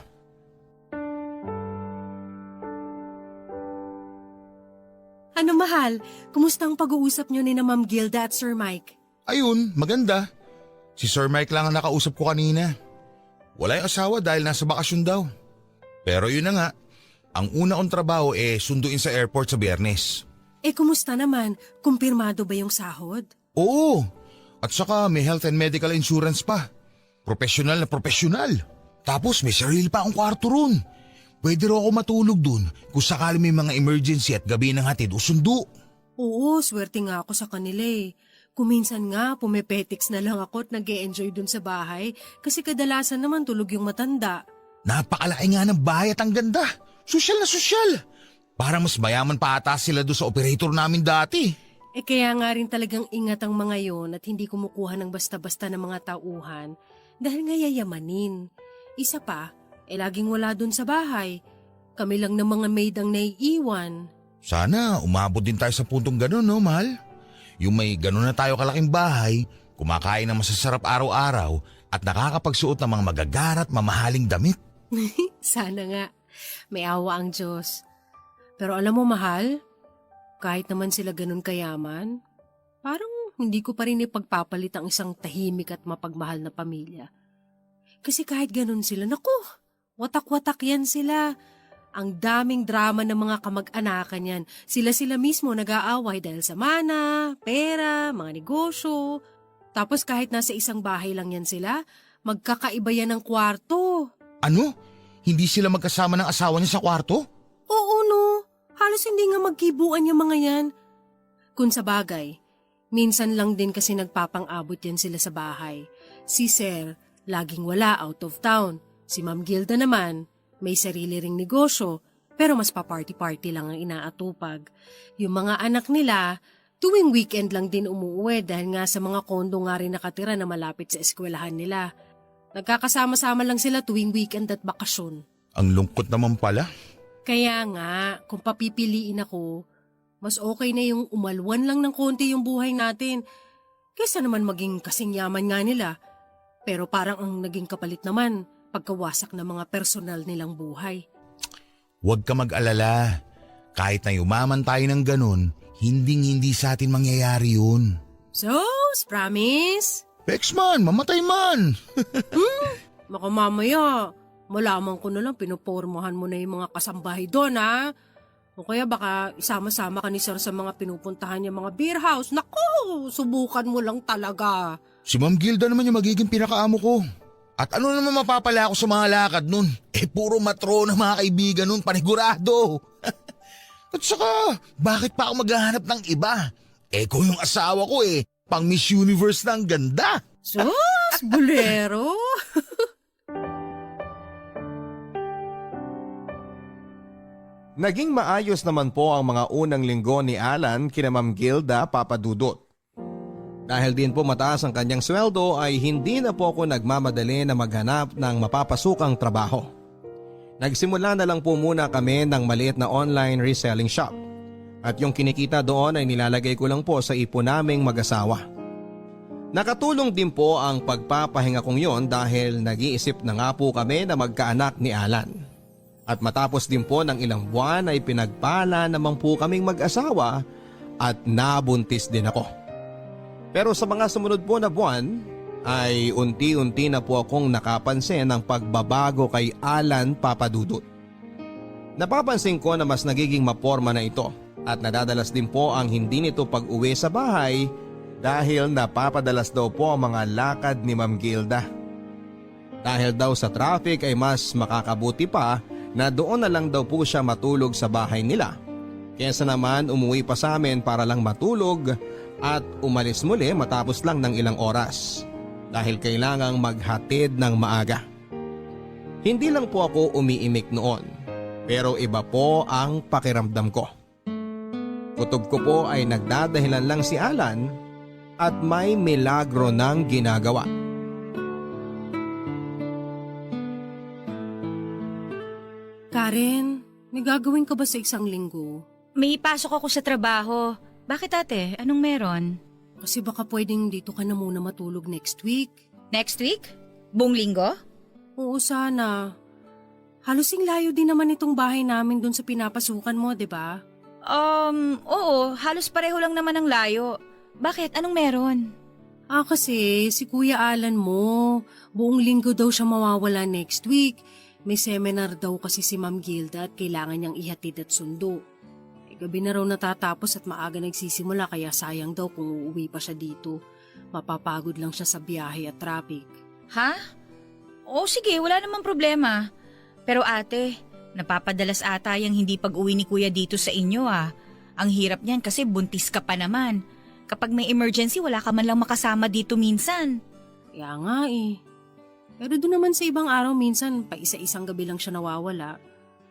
Ano mahal, kumusta ang pag-uusap niyo ni na Ma'am Gilda at Sir Mike? Ayun, maganda. Si Sir Mike lang ang nakausap ko kanina. Wala yung asawa dahil nasa bakasyon daw. Pero yun na nga, ang una kong trabaho sunduin sa airport sa Biyernes. Kumusta naman? Kumpirmado ba yung sahod? Oo, at saka may health and medical insurance pa. Professional na professional. Tapos may sarili pa akong kwarto ron. Pwede rin ako matulog dun kung sakali may mga emergency at gabi ng hatid o sundo. Oo, swerte nga ako sa kanila Kuminsan nga, pumepetiks na lang ako at nag-e-enjoy dun sa bahay kasi kadalasan naman tulog yung matanda. Napakalaki nga ng bahay at ang ganda. Sosyal na sosyal. Parang mas mayaman pa ata sila doon sa operator namin dati. Kaya nga rin talagang ingat ang mga yon at hindi kumukuha ng basta-basta ng mga tauhan dahil nga yayamanin. Isa pa, laging wala dun sa bahay. Kami lang ng mga maid ang naiiwan. Sana umabot din tayo sa puntong ganun, no, mahal? Yung may ganun na tayo kalaking bahay, kumakain ng masasarap araw-araw at nakakapagsuot ng mga magagarat mamahaling damit. Sana nga, may awa ang Diyos. Pero alam mo mahal, kahit naman sila ganun kayaman, parang hindi ko pa rin ipagpapalit ang isang tahimik at mapagmahal na pamilya. Kasi kahit ganun sila, naku, watak-watak yan sila. Ang daming drama ng mga kamag-anakan yan. Sila mismo nag-aaway dahil sa mana, pera, mga negosyo. Tapos kahit nasa isang bahay lang yan sila, magkakaiba yan ng kwarto. Ano? Hindi sila magkasama ng asawa niya sa kwarto? Oo no, halos hindi nga magkibuan yung mga yan. Kung sa bagay, minsan lang din kasi nagpapang-abot yan sila sa bahay. Si Sir, laging wala out of town. Si Ma'am Gilda naman, may sarili ring negosyo, pero mas pa-party-party lang ang inaatupag. Yung mga anak nila, tuwing weekend lang din umuwi dahil nga sa mga kondo nga rin nakatira na malapit sa eskwelahan nila. Nagkakasama-sama lang sila tuwing weekend at bakasyon. Ang lungkot naman pala. Kaya nga, kung papipiliin ako, mas okay na yung umalwan lang ng konti yung buhay natin kaysa naman maging kasing yaman nga nila. Pero parang ang naging kapalit naman, pagkawasak ng mga personal nilang buhay. Huwag ka mag-alala. Kahit na yumaman tayo ng ganun, hinding-hindi sa atin mangyayari yun. So, promise? Pexman, mamatay man! Baka mamaya, malaman ko na lang pinupormahan mo na yung mga kasambahay doon ha. O kaya baka isama-sama ka ni Sir sa mga pinupuntahan niya mga beer house. Naku, subukan mo lang talaga. Si Ma'am Gilda naman yung magiging pinakaamo ko. At ano naman mapapala ako sa mga lakad nun? Puro matrona mga kaibigan nun, panigurado. At saka, bakit pa ako maghahanap ng iba? Kung yung asawa ko pang Miss Universe na ang ganda. Sus, bulero. Naging maayos naman po ang mga unang linggo ni Alan kina Ma'am Gilda Papadudot. Dahil din po mataas ang kanyang sweldo ay hindi na po ako nagmamadali na maghanap ng mapapasukang trabaho. Nagsimula na lang po muna kami ng maliit na online reselling shop. At yung kinikita doon ay nilalagay ko lang po sa ipon naming mag-asawa. Nakatulong din po ang pagpapahinga kong yon dahil nag-iisip na nga po kami na magkaanak ni Alan. At matapos din po ng ilang buwan ay pinagpala naman po kaming mag-asawa at nabuntis din ako. Pero sa mga sumunod po na buwan ay unti-unti na po akong nakapansin ng pagbabago kay Alan Papadudot. Napapansin ko na mas nagiging maporma na ito at nadadalas din po ang hindi nito pag-uwi sa bahay dahil napapadalas daw po ang mga lakad ni Ma'am Gilda. Dahil daw sa traffic ay mas makakabuti pa na doon na lang daw po siya matulog sa bahay nila. Kesa naman umuwi pa sa amin para lang matulog at umalis muli matapos lang ng ilang oras dahil kailangang maghatid ng maaga. Hindi lang po ako umiimik noon pero iba po ang pakiramdam ko. Kutob ko po ay nagdadahilan lang si Alan at may milagro ng ginagawa. Karen, may gagawin ka ba sa isang linggo? May pasok ako sa trabaho. Bakit ate? Anong meron? Kasi baka pwedeng dito ka na muna matulog next week. Next week? Buong linggo? Oo, sana. Halos layo din naman itong bahay namin dun sa pinapasukan mo, di ba? Oo. Halos pareho lang naman ang layo. Bakit? Anong meron? Kasi si Kuya Alan mo, buong linggo daw siya mawawala next week. May seminar daw kasi si Ma'am Gilda at kailangan niyang ihatid at sundo. Gabi na raw natatapos at maaga nagsisimula kaya sayang daw kung uuwi pa siya dito. Mapapagod lang siya sa biyahe at traffic. Ha? Oo sige, wala namang problema. Pero ate, napapadalas ata yung hindi pag-uwi ni kuya dito sa inyo ah. Ang hirap niyan kasi buntis ka pa naman. Kapag may emergency, wala ka man lang makasama dito minsan. Kaya nga Pero doon naman sa ibang araw minsan, pa isa-isang gabi lang siya nawawala.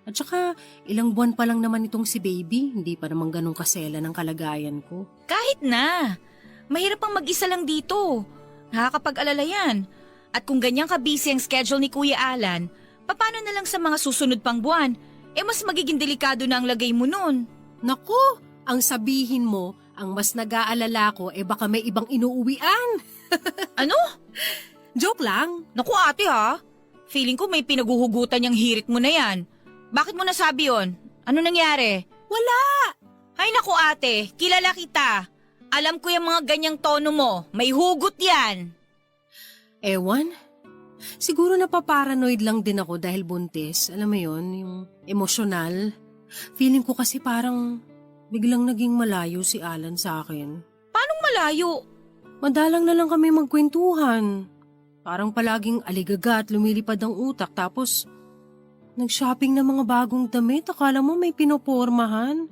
At saka, ilang buwan pa lang naman itong si baby, hindi pa naman ganun kasela ng kalagayan ko. Kahit na. Mahirap pang mag-isa lang dito. Nakakapag-alala yan. At kung ganyan ka-busy ang schedule ni Kuya Alan, paano na lang sa mga susunod pang buwan? Mas magiging delikado na ang lagay mo nun. Naku, ang sabihin mo, ang mas nag-aalala ko baka may ibang inuuwian. Ano? Joke lang. Naku ate ha, feeling ko may pinaguhugutan yung hirit mo na yan. Bakit mo nasabi yon? Ano nangyari? Wala. Ay naku ate, kilala kita. Alam ko yung mga ganyang tono mo, may hugot yan. Ewan. Siguro napaparanoid lang din ako dahil buntis. Alam mo yon, yung emosyonal. Feeling ko kasi parang biglang naging malayo si Alan sa akin. Paanong malayo? Madalang na lang kami magkwentuhan. Parang palaging aligaga at lumilipad ang utak tapos nag-shopping ng mga bagong damit. Akala mo may pinopormahan.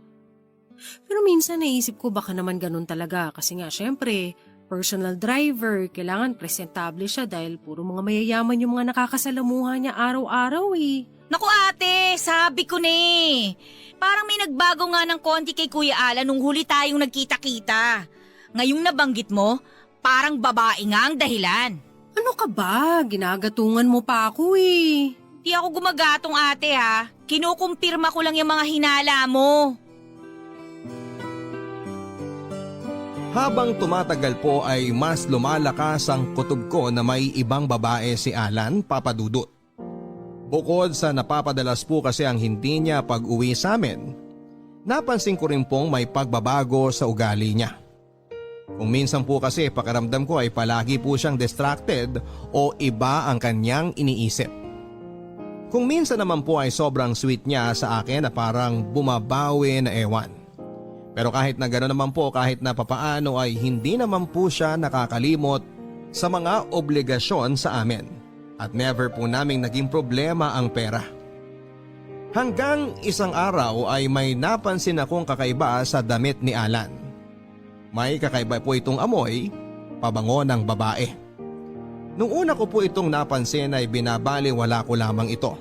Pero minsan naisip ko baka naman ganun talaga kasi nga syempre personal driver, kailangan presentable siya dahil puro mga mayayaman yung mga nakakasalamuha niya araw-araw eh. Naku ate, sabi ko na eh. Parang may nagbago nga ng konti kay Kuya Alan nung huli tayong nagkita-kita. Ngayong nabanggit mo, parang babae nga ang dahilan. Ano ka ba? Ginagatungan mo pa ako eh. Di ako gumagatong ate ha. Kinukumpirma ko lang yung mga hinala mo. Habang tumatagal po ay mas lumalakas ang kutob ko na may ibang babae si Alan, Papa Dudut. Bukod sa napapadalas po kasi ang hindi niya pag-uwi sa amin, napansin ko rin pong may pagbabago sa ugali niya. Kung minsan po kasi pakiramdam ko ay palagi po siyang distracted o iba ang kanyang iniisip. Kung minsan naman po ay sobrang sweet niya sa akin na parang bumabawi na ewan. Pero kahit na gano'n naman po, kahit na papaano ay hindi naman po siya nakakalimot sa mga obligasyon sa amin. At never po naming naging problema ang pera. Hanggang isang araw ay may napansin akong kakaiba sa damit ni Alan. May kakaiba po itong amoy, pabango ng babae. Nung una ko po itong napansin ay binabaliwala ko lamang ito.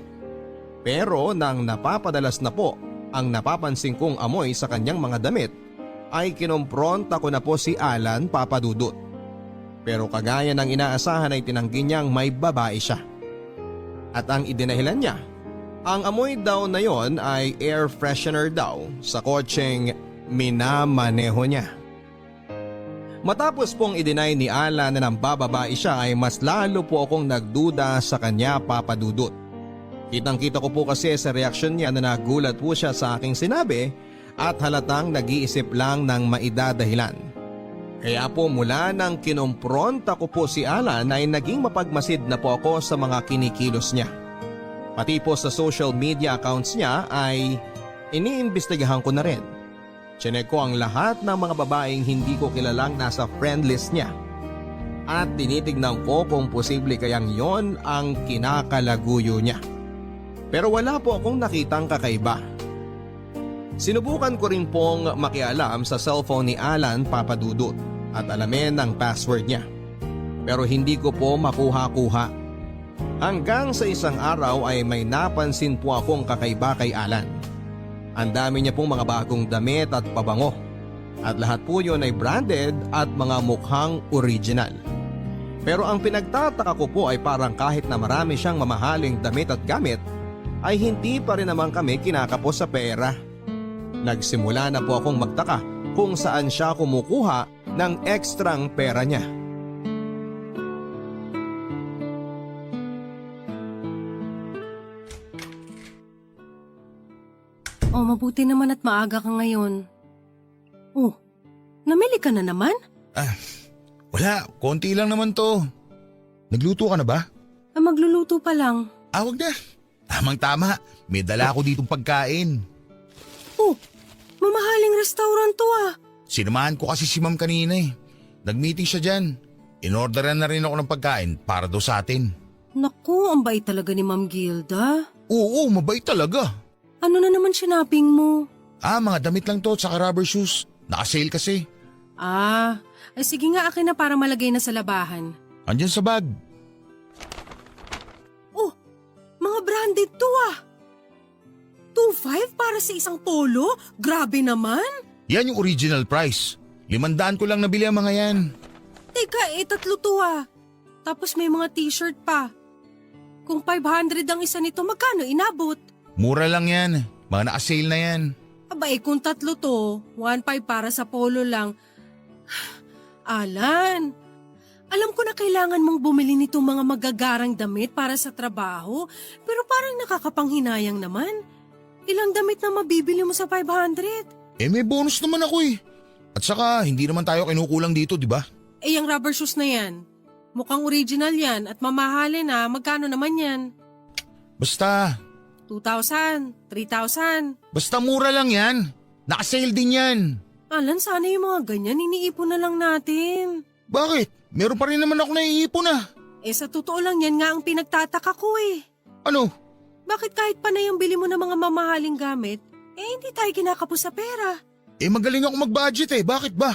Pero nang napapadalas na po ang napapansin kong amoy sa kanyang mga damit, ay kinompronta ko na po si Alan, Papa Dudut. Pero kagaya ng inaasahan ay tinanggi niyang may babae siya. At ang idinahilan niya, ang amoy daw na yon ay air freshener daw sa kotseng minamaneho niya. Matapos pong i-deny ni Alan na nambababae siya ay mas lalo po akong nagduda sa kanya, Papa Dudut. Kitang-kita ko po kasi sa reaksyon niya na nagulat po siya sa aking sinabi at halatang nag-iisip lang ng maidadahilan. Kaya po mula nang kinompronta ko po si Alan ay naging mapagmasid na po ako sa mga kinikilos niya. Pati po sa social media accounts niya ay iniimbestigahan ko na rin. Chinek ko ang lahat ng mga babaeng hindi ko kilalang nasa friend list niya. At tinitignan ko kung posible kayang yon ang kinakalaguyo niya. Pero wala po akong nakitang kakaiba. Sinubukan ko rin pong makialam sa cellphone ni Alan, Papa Dudut at alamin ang password niya. Pero hindi ko po makuha-kuha. Hanggang sa isang araw ay may napansin po akong kakaiba kay Alan. Ang dami niya pong mga bagong damit at pabango. At lahat po yun ay branded at mga mukhang original. Pero ang pinagtataka ko po ay parang kahit na marami siyang mamahaling damit at gamit, ay hindi pa rin naman kami kinakapos sa pera. Nagsimula na po akong magtaka kung saan siya kumukuha ng ekstrang pera niya. Oh, mabuti naman at maaga ka ngayon. Oh, namili ka na naman? Wala, konti lang naman to. Nagluto ka na ba? Magluluto pa lang. Wag na. Tamang-tama, may dala ako ditong pagkain. Oh, mamahaling restaurant to ah. Sinamahan ko kasi si Ma'am kanina eh. Nag-meeting siya dyan. Inorderan na rin ako ng pagkain para daw sa atin. Naku, ang bait talaga ni Ma'am Gilda. Oo, mabait talaga. Ano na naman sinaping mo? Mga damit lang to at saka rubber shoes. Naka-sale kasi. Ay sige nga akin na para malagay na sa labahan. Andyan sa bag. Oh, mga branded to ah. 2,500 para sa isang polo? Grabe naman! Yan yung original price. 500 ko lang nabili ang mga yan. Teka, 3 to ah. Tapos may mga t-shirt pa. Kung 500 ang isa nito, magkano inabot? Mura lang yan. Mga naka-sale na yan. Aba kung 3 to, 1,500 para sa polo lang. Alan, alam ko na kailangan mong bumili nitong mga magagarang damit para sa trabaho, pero parang nakakapanghinayang naman. Ilang damit na mabibili mo sa 500? May bonus naman ako eh. At saka, hindi naman tayo kinukulang dito, di ba? Yung rubber shoes na yan. Mukhang original yan at mamahalin na. Magkano naman yan? Basta, 2,000, 3,000. basta mura lang yan. Naka-sale din yan. Alan, sana yung mga ganyan, iniipon na lang natin. Bakit? Meron pa rin naman ako naiipon ah. Sa totoo lang yan nga ang pinagtataka ko eh. Ano? Bakit kahit pa na yung bili mo ng mga mamahaling gamit, hindi tayo kinakapos sa pera? Magaling ako mag-budget eh. Bakit ba?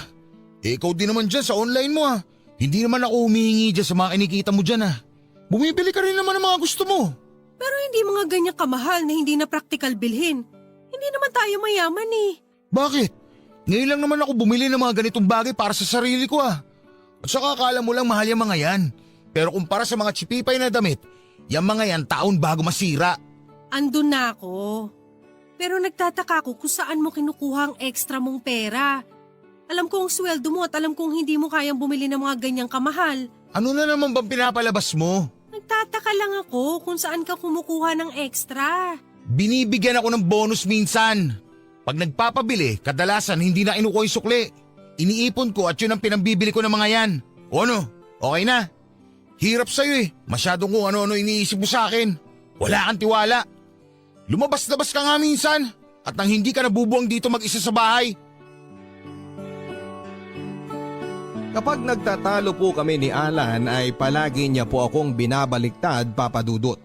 Ikaw din naman dyan sa online mo ah. Hindi naman ako humihingi dyan sa mga kinikita mo dyan ah. Bumibili ka rin naman ng mga gusto mo. Pero hindi mga ganyan kamahal na hindi na practical bilhin. Hindi naman tayo mayaman eh. Bakit? Ngayon lang naman ako bumili ng mga ganitong bagay para sa sarili ko ah. At saka akala mo lang mahal yung mga yan. Pero kumpara sa mga chipipay na damit, yung mga yan taon bago masira. Andun na ako. Pero nagtataka ko kung saan mo kinukuha ang extra mong pera. Alam ko ang sweldo mo at alam kong hindi mo kayang bumili ng mga ganyang kamahal. Ano na naman bang pinapalabas mo? Nagtataka lang ako kung saan ka kumukuha ng extra. Binibigyan ako ng bonus minsan. Pag nagpapabili, kadalasan hindi na inukuha yung sukli. Iniipon ko at yun ang pinambibili ko ng mga yan. O ano? Okay na. Hirap sa'yo eh. Masyadong kung ano-ano iniisip mo sa akin. Wala kang tiwala. Lumabas-labas ka nga minsan at nang hindi ka nabubuang dito mag-isa sa bahay. Kapag nagtatalo po kami ni Alan ay palagi niya po akong binabaliktad, Papa Dudut.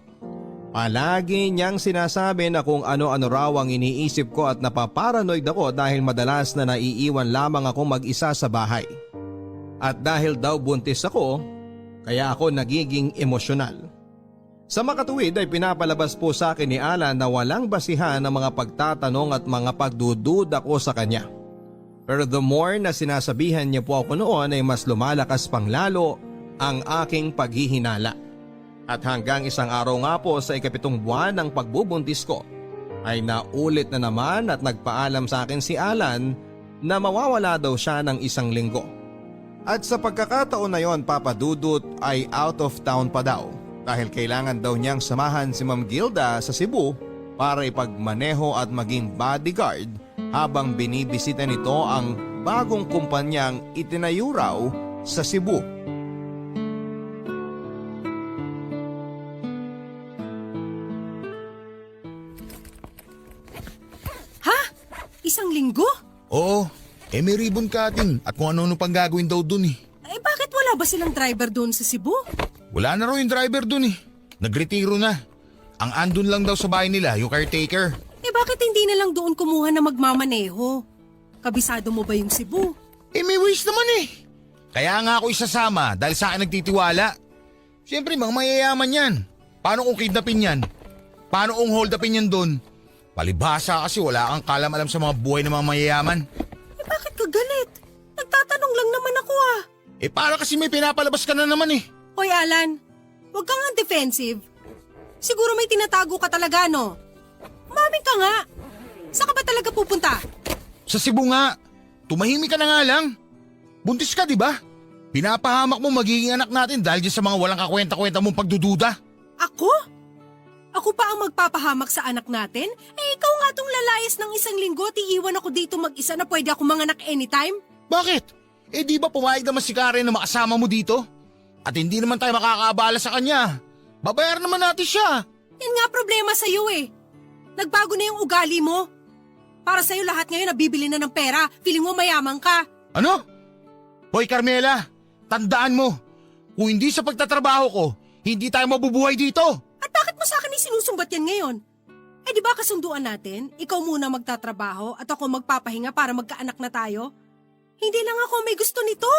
Palagi niyang sinasabi na kung ano-ano raw ang iniisip ko at napaparanoid ako dahil madalas na naiiwan lamang ako mag-isa sa bahay. At dahil daw buntis ako, kaya ako nagiging emosyonal. Sa makatuwid ay pinapalabas po sa akin ni Alan na walang basihan ng mga pagtatanong at mga pagdududa ko sa kanya. Pero the more na sinasabihan niya po ako noon ay mas lumalakas pang lalo ang aking paghihinala. At hanggang isang araw nga po sa 7th buwan ng pagbubuntis ko ay naulit na naman at nagpaalam sa akin si Alan na mawawala daw siya ng 1 linggo. At sa pagkakataon na yon, Papa Dudut, ay out of town pa daw dahil kailangan daw niyang samahan si Ma'am Gilda sa Cebu para ipagmaneho at maging bodyguard habang binibisita nito ang bagong kumpanyang itinayo raw sa Cebu. Ha? 1 linggo? Oo, may ribbon cutting at kung ano-ano pang gagawin daw dun eh. Bakit wala ba silang driver doon sa Cebu? Wala na raw yung driver dun eh. Nagretiro na. Ang andun lang daw sa bahay nila, yung caretaker. Bakit hindi na lang doon kumuha na magmamaneho? Kabisado mo ba yung Cebu? May wish naman eh. Kaya nga ako isasama dahil sa akin nagtitiwala. Siyempre mga mayayaman yan. Paano kung kidnapin yan? Paano kung hold upin yan doon? Palibhasa kasi wala kang kalam-alam sa mga buhay ng mga mayayaman. Bakit ka galit? Nagtatanong lang naman ako ah. Para kasi may pinapalabas ka na naman eh. Hoy Alan, huwag kang nga defensive. Siguro may tinatago ka talaga no? Umamin ka nga. Saan ka ba talaga pupunta? Sa Cebu nga. Tumahimik ka na nga lang. Buntis ka, di ba? Pinapahamak mo magiging anak natin dahil dyan sa mga walang kakwenta-kwenta mong pagdududa. Ako? Ako pa ang magpapahamak sa anak natin? Ikaw nga tong lalayas ng 1 linggo at iiwan ako dito mag-isa na pwede ako manganak anytime? Bakit? Di ba pumayag naman si Karen na makasama mo dito? At hindi naman tayo makakaabala sa kanya. Babayaran naman natin siya. Yan nga problema sa'yo eh. Nagbago na yung ugali mo. Para sa'yo lahat ngayon nabibili na ng pera. Feeling mo mayaman ka. Ano? Hoy Carmela, tandaan mo. Kung hindi sa pagtatrabaho ko, hindi tayo mabubuhay dito. At bakit mo sa akin sinusumbat yan ngayon? Di ba kasunduan natin? Ikaw muna magtatrabaho at ako magpapahinga para magkaanak na tayo? Hindi lang ako may gusto nito.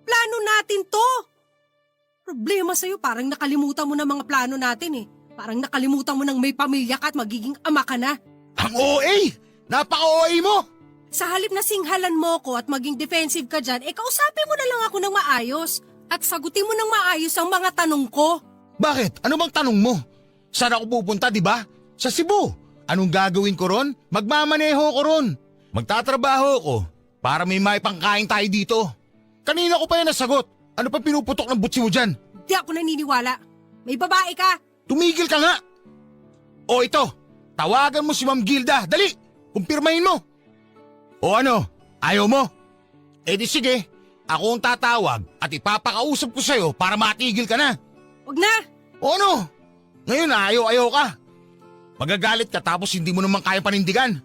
Plano natin to. Problema sa'yo, parang nakalimutan mo na mga plano natin eh. Parang nakalimutan mo nang may pamilya ka at magiging ama ka na. Ang OA! Napaka-OA mo! Sa halip na singhalan mo ko at maging defensive ka dyan, kausapin mo na lang ako ng maayos at sagutin mo ng maayos ang mga tanong ko. Bakit? Ano bang tanong mo? Saan ako pupunta, di ba? Sa Cebu. Anong gagawin ko ron? Magmamaneho ko ron. Magtatrabaho ko para may maipangkain tayo dito. Kanina ko pa yan nasagot. Ano pa pinuputok ng butsi mo dyan? Di ako naniniwala. May babae ka. Tumigil ka nga! O ito, tawagan mo si Ma'am Gilda. Dali! Kumpirmahin mo! O ano? Ayaw mo? Eh di sige, ako ang tatawag at ipapakausap ko sa'yo para matigil ka na. Wag na! O ano? Ngayon ayaw ka. Magagalit ka tapos hindi mo naman kaya panindigan.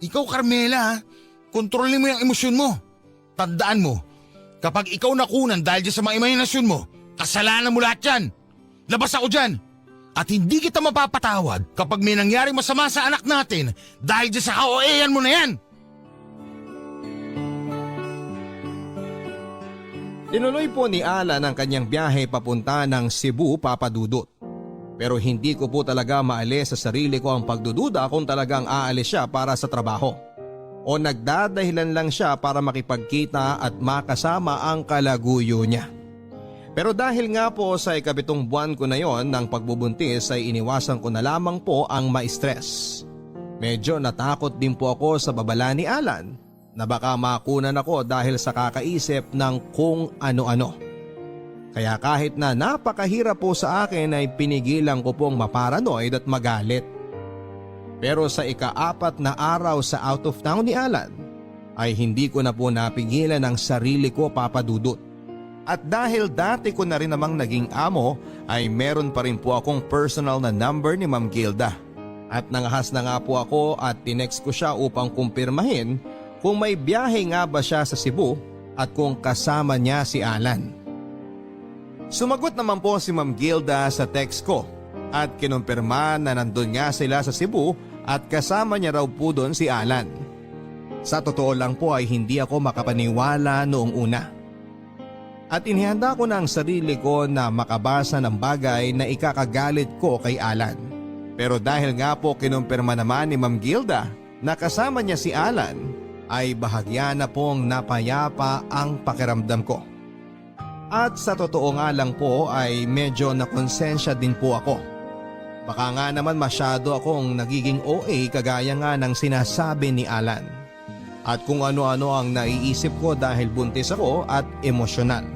Ikaw Carmela ha, kontrolin mo yung emosyon mo. Tandaan mo, kapag ikaw nakunan dahil dyan sa mga imahinasyon mo, kasalanan mo lahat yan. Labas ako dyan. At hindi kita mapapatawad kapag may nangyari masama sa anak natin dahil dyan sa kaoean mo na yan. Tinuloy po ni Alan ang kanyang biyahe papunta ng Cebu, Papa Dudut. Pero hindi ko po talaga maalis sa sarili ko ang pagdududa kung talagang aalis siya para sa trabaho. O nagdadahilan lang siya para makipagkita at makasama ang kalaguyo niya. Pero dahil nga po sa ikapitong buwan ko na yon ng pagbubuntis ay iniwasan ko na lamang po ang ma-stress. Medyo natakot din po ako sa babala ni Alan na baka makunan ako dahil sa kakaisip ng kung ano-ano. Kaya kahit na napakahirap po sa akin ay pinigilan ko pong maparanoid at magalit. Pero sa ika-4 na araw sa out of town ni Alan ay hindi ko na po napigilan ang sarili ko, Papa Dudut. At dahil dati ko na rin namang naging amo ay meron pa rin po akong personal na number ni Ma'am Gilda. At nangahas na nga po ako at tinext ko siya upang kumpirmahin kung may biyahe nga ba siya sa Cebu at kung kasama niya si Alan. Sumagot naman po si Ma'am Gilda sa text ko at kinumpirma na nandun nga sila sa Cebu at kasama niya raw po doon si Alan. Sa totoo lang po ay hindi ako makapaniwala noong una. At inihanda ko na ang sarili ko na makabasa ng bagay na ikakagalit ko kay Alan. Pero dahil nga po kinumpirma naman ni Ma'am Gilda na kasama niya si Alan, ay bahagya na pong napayapa ang pakiramdam ko. At sa totoo nga lang po ay medyo nakonsensya din po ako. Baka nga naman masyado akong nagiging OA kagaya nga ng sinasabi ni Alan. At kung ano-ano ang naiisip ko dahil buntis ako at emosyonal.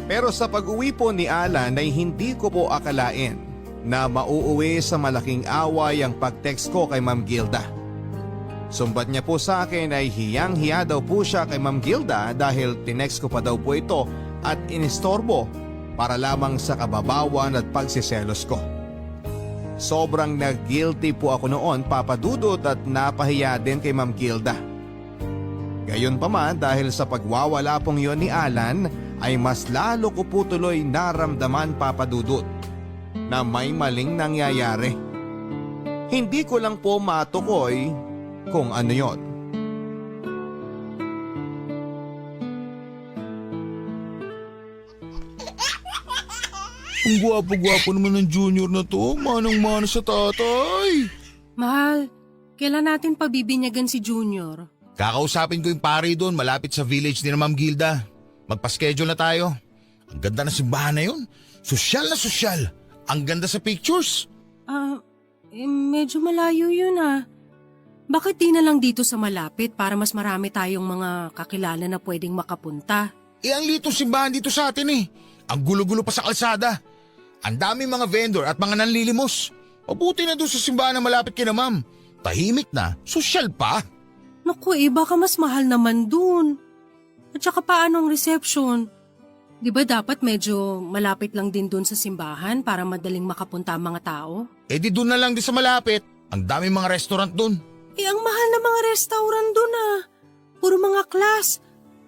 Pero sa pag-uwi po ni Alan ay hindi ko po akalain na mauuwi sa malaking away ang pag-text ko kay Ma'am Gilda. Sumbat niya po sa akin ay hiyang-hiya daw po siya kay Ma'am Gilda dahil tinext ko pa daw po ito at inistorbo para lamang sa kababawan at pagsiselos ko. Sobrang nag-guilty po ako noon, Papa Dudut, at napahiya din kay Ma'am Gilda. Gayon pa man dahil sa pagwawala pong yon ni Alan ay mas lalo ko po tuloy naramdaman, Papa Dudut, na may maling nangyayari. Hindi ko lang po matukoy kung ano yon. Ang gwapo-gwapo naman ng junior na to, manang-mana sa tatay. Mahal, kailan natin pabibinyagan si Junior? Kakausapin ko yung pare doon malapit sa village ni Ma'am Gilda. Magpa-schedule na tayo. Ang ganda ng simbahan na yun. Sosyal na sosyal. Ang ganda sa pictures. Medyo malayo yun ah. Bakit di na lang dito sa malapit para mas marami tayong mga kakilala na pwedeng makapunta? Ang litong simbahan dito sa atin eh. Ang gulo-gulo pa sa kalsada. Ang daming mga vendor at mga nanlilimos. Mabuti na doon sa simbahan na malapit kina Ma'am. Tahimik na, sosyal pa. Naku baka mas mahal naman dun. At saka paano ang reception? Di ba dapat medyo malapit lang din dun sa simbahan para madaling makapunta ang mga tao? Di doon na lang din sa malapit. Ang daming mga restaurant doon. Ang mahal na mga restaurant dun ah. Puro mga class.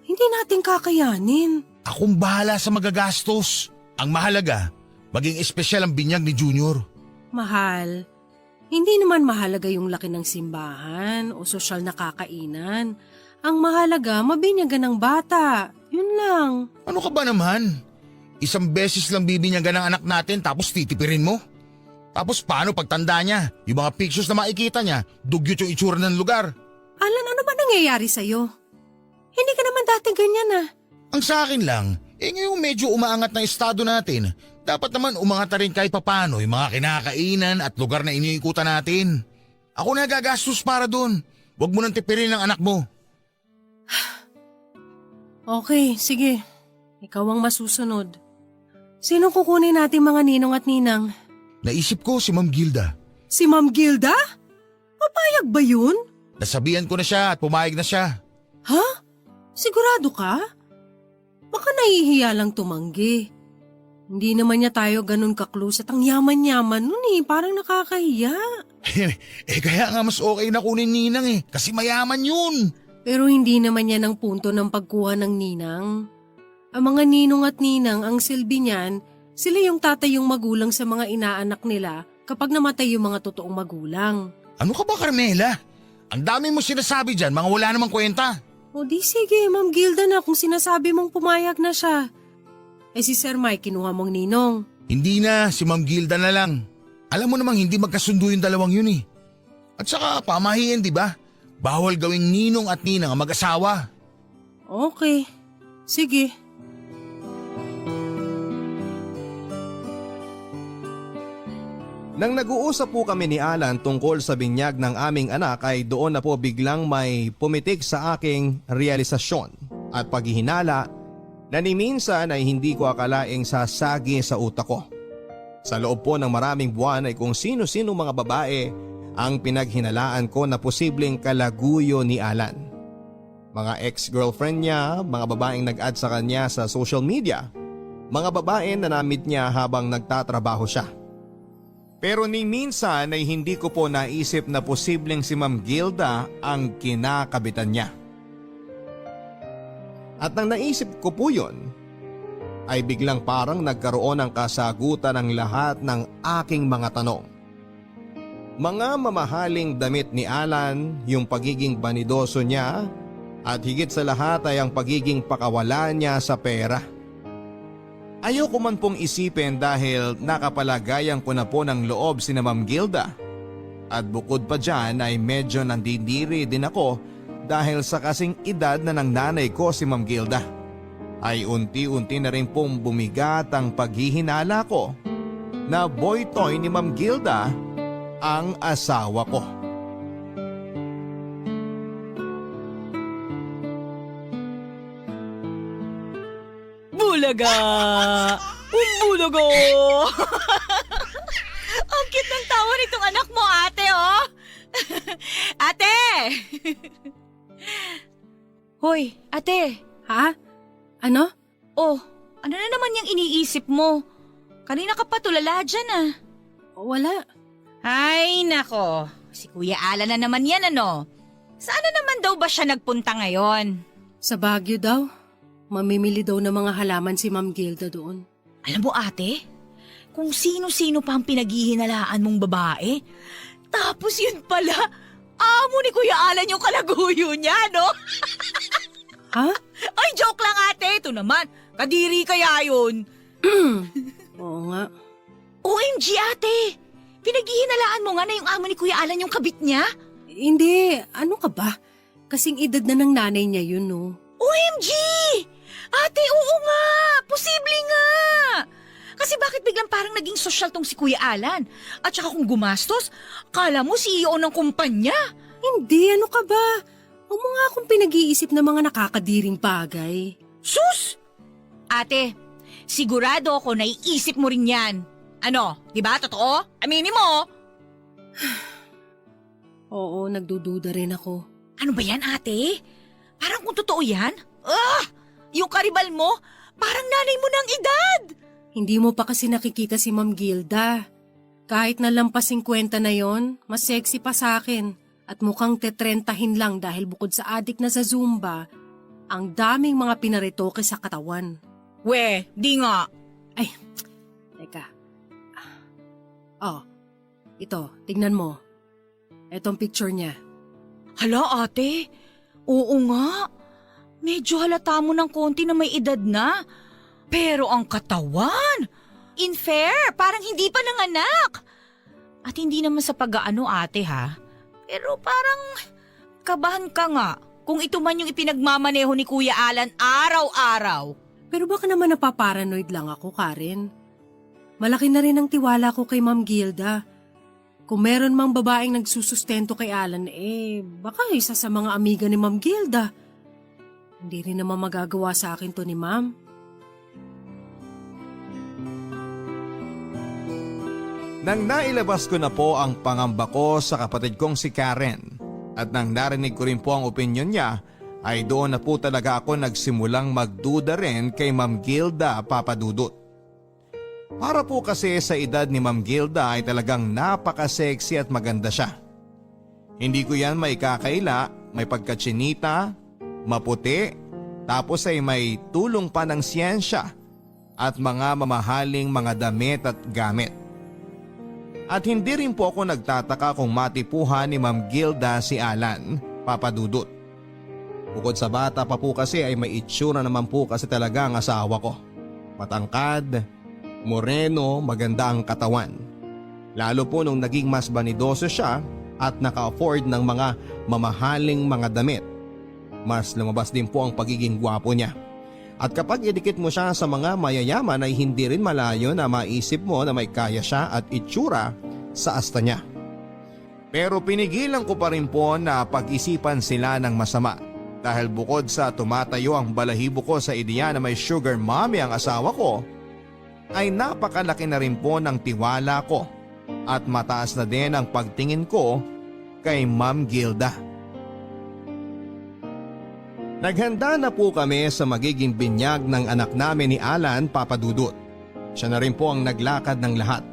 Hindi natin kakayanin. Akong bahala sa magagastos. Ang mahalaga, maging espesyal ang binyag ni Junior. Mahal. Hindi naman mahalaga yung laki ng simbahan o sosyal na kakainan. Ang mahalaga, mabinyagan ng bata. Yun lang. Ano ka ba naman? Isang beses lang bibinyagan ng anak natin tapos titipirin mo? Tapos paano pagtanda niya? Yung mga pictures na makikita niya, dugyot yung itsura ng lugar. Alan, ano ba nangyayari sa'yo? Hindi ka naman dati ganyan ah. Ang sa akin lang, ngayong medyo umaangat na estado natin, dapat naman umangat na rin kahit papano yung mga kinakainan at lugar na iniikutan natin. Ako na gagastos para dun. Huwag mo nang tipirin ang anak mo. Okay, sige. Ikaw ang masusunod. Sino kukunin natin mga ninong at ninang? Naisip ko si Ma'am Gilda. Si Ma'am Gilda? Papayag ba yun? Nasabihan ko na siya at pumayag na siya. Ha? Sigurado ka? Baka nahihiya lang tumanggi. Hindi naman niya tayo ganun ka-close at ang yaman-yaman nun parang nakakahiya. Kaya nga mas okay na kunin ninang kasi mayaman yun. Pero hindi naman yan ang punto ng pagkuha ng ninang. Ang mga ninong at ninang ang silbi niyan, sila yung tatay yung magulang sa mga inaanak nila kapag namatay yung mga totoong magulang. Ano ka ba, Carmela? Ang dami mo sinasabi dyan, mga wala namang kwenta. O di sige, Ma'am Gilda na kung sinasabi mong pumayag na siya. Si Sir Mike kinuha mong ninong. Hindi na, si Ma'am Gilda na lang. Alam mo namang hindi magkasundo yung dalawang yun At saka pamahiin, di ba? Bawal gawing ninong at ninang ang mag-asawa. Okay, sige. Nang nag-uusap po kami ni Alan tungkol sa binyag ng aming anak ay doon na po biglang may pumitik sa aking realisasyon at paghihinala na ni minsan ay hindi ko akalaing sasagi sa utak ko. Sa loob po ng maraming buwan ay kung sino-sino mga babae ang pinaghinalaan ko na posibleng kalaguyo ni Alan. Mga ex-girlfriend niya, mga babaeng nag-add sa kanya sa social media, mga babae na namit niya habang nagtatrabaho siya. Pero ni minsan ay hindi ko po naisip na posibleng si Ma'am Gilda ang kinakabitan niya. At nang naisip ko po yun, ay biglang parang nagkaroon ng kasagutan ng lahat ng aking mga tanong. Mga mamahaling damit ni Alan, yung pagiging banidoso niya, at higit sa lahat ay ang pagiging pakawala niya sa pera. Ayoko man pong isipin dahil nakapalagayan ko na po ng loob sina Ma'am Gilda. At bukod pa dyan ay medyo nandidiri din ako dahil sa kasing edad na ng nanay ko si Ma'am Gilda. Ay unti-unti na rin pong bumigat ang paghihinala ko na boy toy ni Ma'am Gilda ang asawa ko. Bulaga! Bulaga! Ang cute ng tawa nitong anak mo, ate, oh! Ate! Hoy, ate! Ha? Ano? Oh, ano na naman yung iniisip mo? Kanina ka pa tulala dyan, ah. Wala. Ay, nako. Si Kuya Alan na naman yan, ano? Saan na naman daw ba siya nagpunta ngayon? Sa Baguio daw. Mamimili daw ng mga halaman si Ma'am Gilda doon. Alam mo, ate, kung sino-sino pa ang pinaghihinalaan mong babae, tapos yun pala, amo ni Kuya Alan yung kalaguyo niya, no? Ha? Ay, joke lang, ate. Ito naman, kadiri kaya yun. Oo nga. OMG, ate. Pinaghihinalaan mo nga na yung amo ni Kuya Alan yung kabit niya? Hindi, ano ka ba? Kasing edad na ng nanay niya yun, no? OMG! Ate, oo nga! Posible nga! Kasi bakit biglang parang naging sosyal tong si Kuya Alan? At saka kung gumastos, akala mo CEO ng kumpanya. Hindi, ano ka ba? Huwag mo nga akong pinag-iisip ng mga nakakadiring bagay. Sus! Ate, sigurado ako naiisip mo rin yan. Ano, di ba? Totoo? Aminin mo! Oo, nagdududa rin ako. Ano ba yan, ate? Parang kung totoo yan? Yung karibal mo, parang nanay mo ng edad! Hindi mo pa kasi nakikita si Ma'am Gilda. Kahit na lampas 50 na yon, mas sexy pa sa akin. At mukhang tetrentahin lang dahil bukod sa adik na sa Zumba, ang daming mga pinaretoke sa katawan. We, di nga. Ay, teka. Oh, ito, tignan mo. Etong picture niya. Hala, ate. Oo nga. Medyo halata mo ng konti na may edad na. Pero ang katawan, in fair, parang hindi pa nanganak. At hindi naman sa pag-aano ate ha. Pero parang kabahan ka nga kung ito man yung ipinagmamaneho ni Kuya Alan araw-araw. Pero baka naman napaparanoid lang ako, Karen. Malaki na rin ang tiwala ko kay Ma'am Gilda. Kung meron mang babaeng nagsusustento kay Alan, baka isa sa mga amiga ni Ma'am Gilda. Hindi rin naman magagawa sa akin to ni Ma'am. Nang nailabas ko na po ang pangamba ko sa kapatid kong si Karen at nang narinig ko rin po ang opinyon niya, ay doon na po talaga ako nagsimulang magduda rin kay Ma'am Gilda Papadudut. Para po kasi sa edad ni Ma'am Gilda ay talagang napaka-sexy at maganda siya. Hindi ko yan may kakaila, may pagkatsinita, maputi, tapos ay may tulong pa ng siyensya at mga mamahaling mga damit at gamit. At hindi rin po ako nagtataka kung matipuhan ni Ma'am Gilda si Alan Papadudut. Bukod sa bata pa po kasi ay may itsura naman po kasi talaga ang asawa ko. Matangkad, moreno, maganda ang katawan. Lalo po nung naging mas banidoso siya at naka-afford ng mga mamahaling mga damit. Mas lumabas din po ang pagiging gwapo niya. At kapag idikit mo siya sa mga mayayaman ay hindi rin malayo na maisip mo na may kaya siya at itsura sa asta niya. Pero pinigilan ko pa rin po na pag-isipan sila ng masama dahil bukod sa tumatayo ang balahibo ko sa ideya na may sugar mommy ang asawa ko, ay napakalaki na rin po ng tiwala ko at mataas na din ang pagtingin ko kay Ma'am Gilda. Naghanda na po kami sa magiging binyag ng anak namin ni Alan Papadudut. Siya na rin po ang naglakad ng lahat.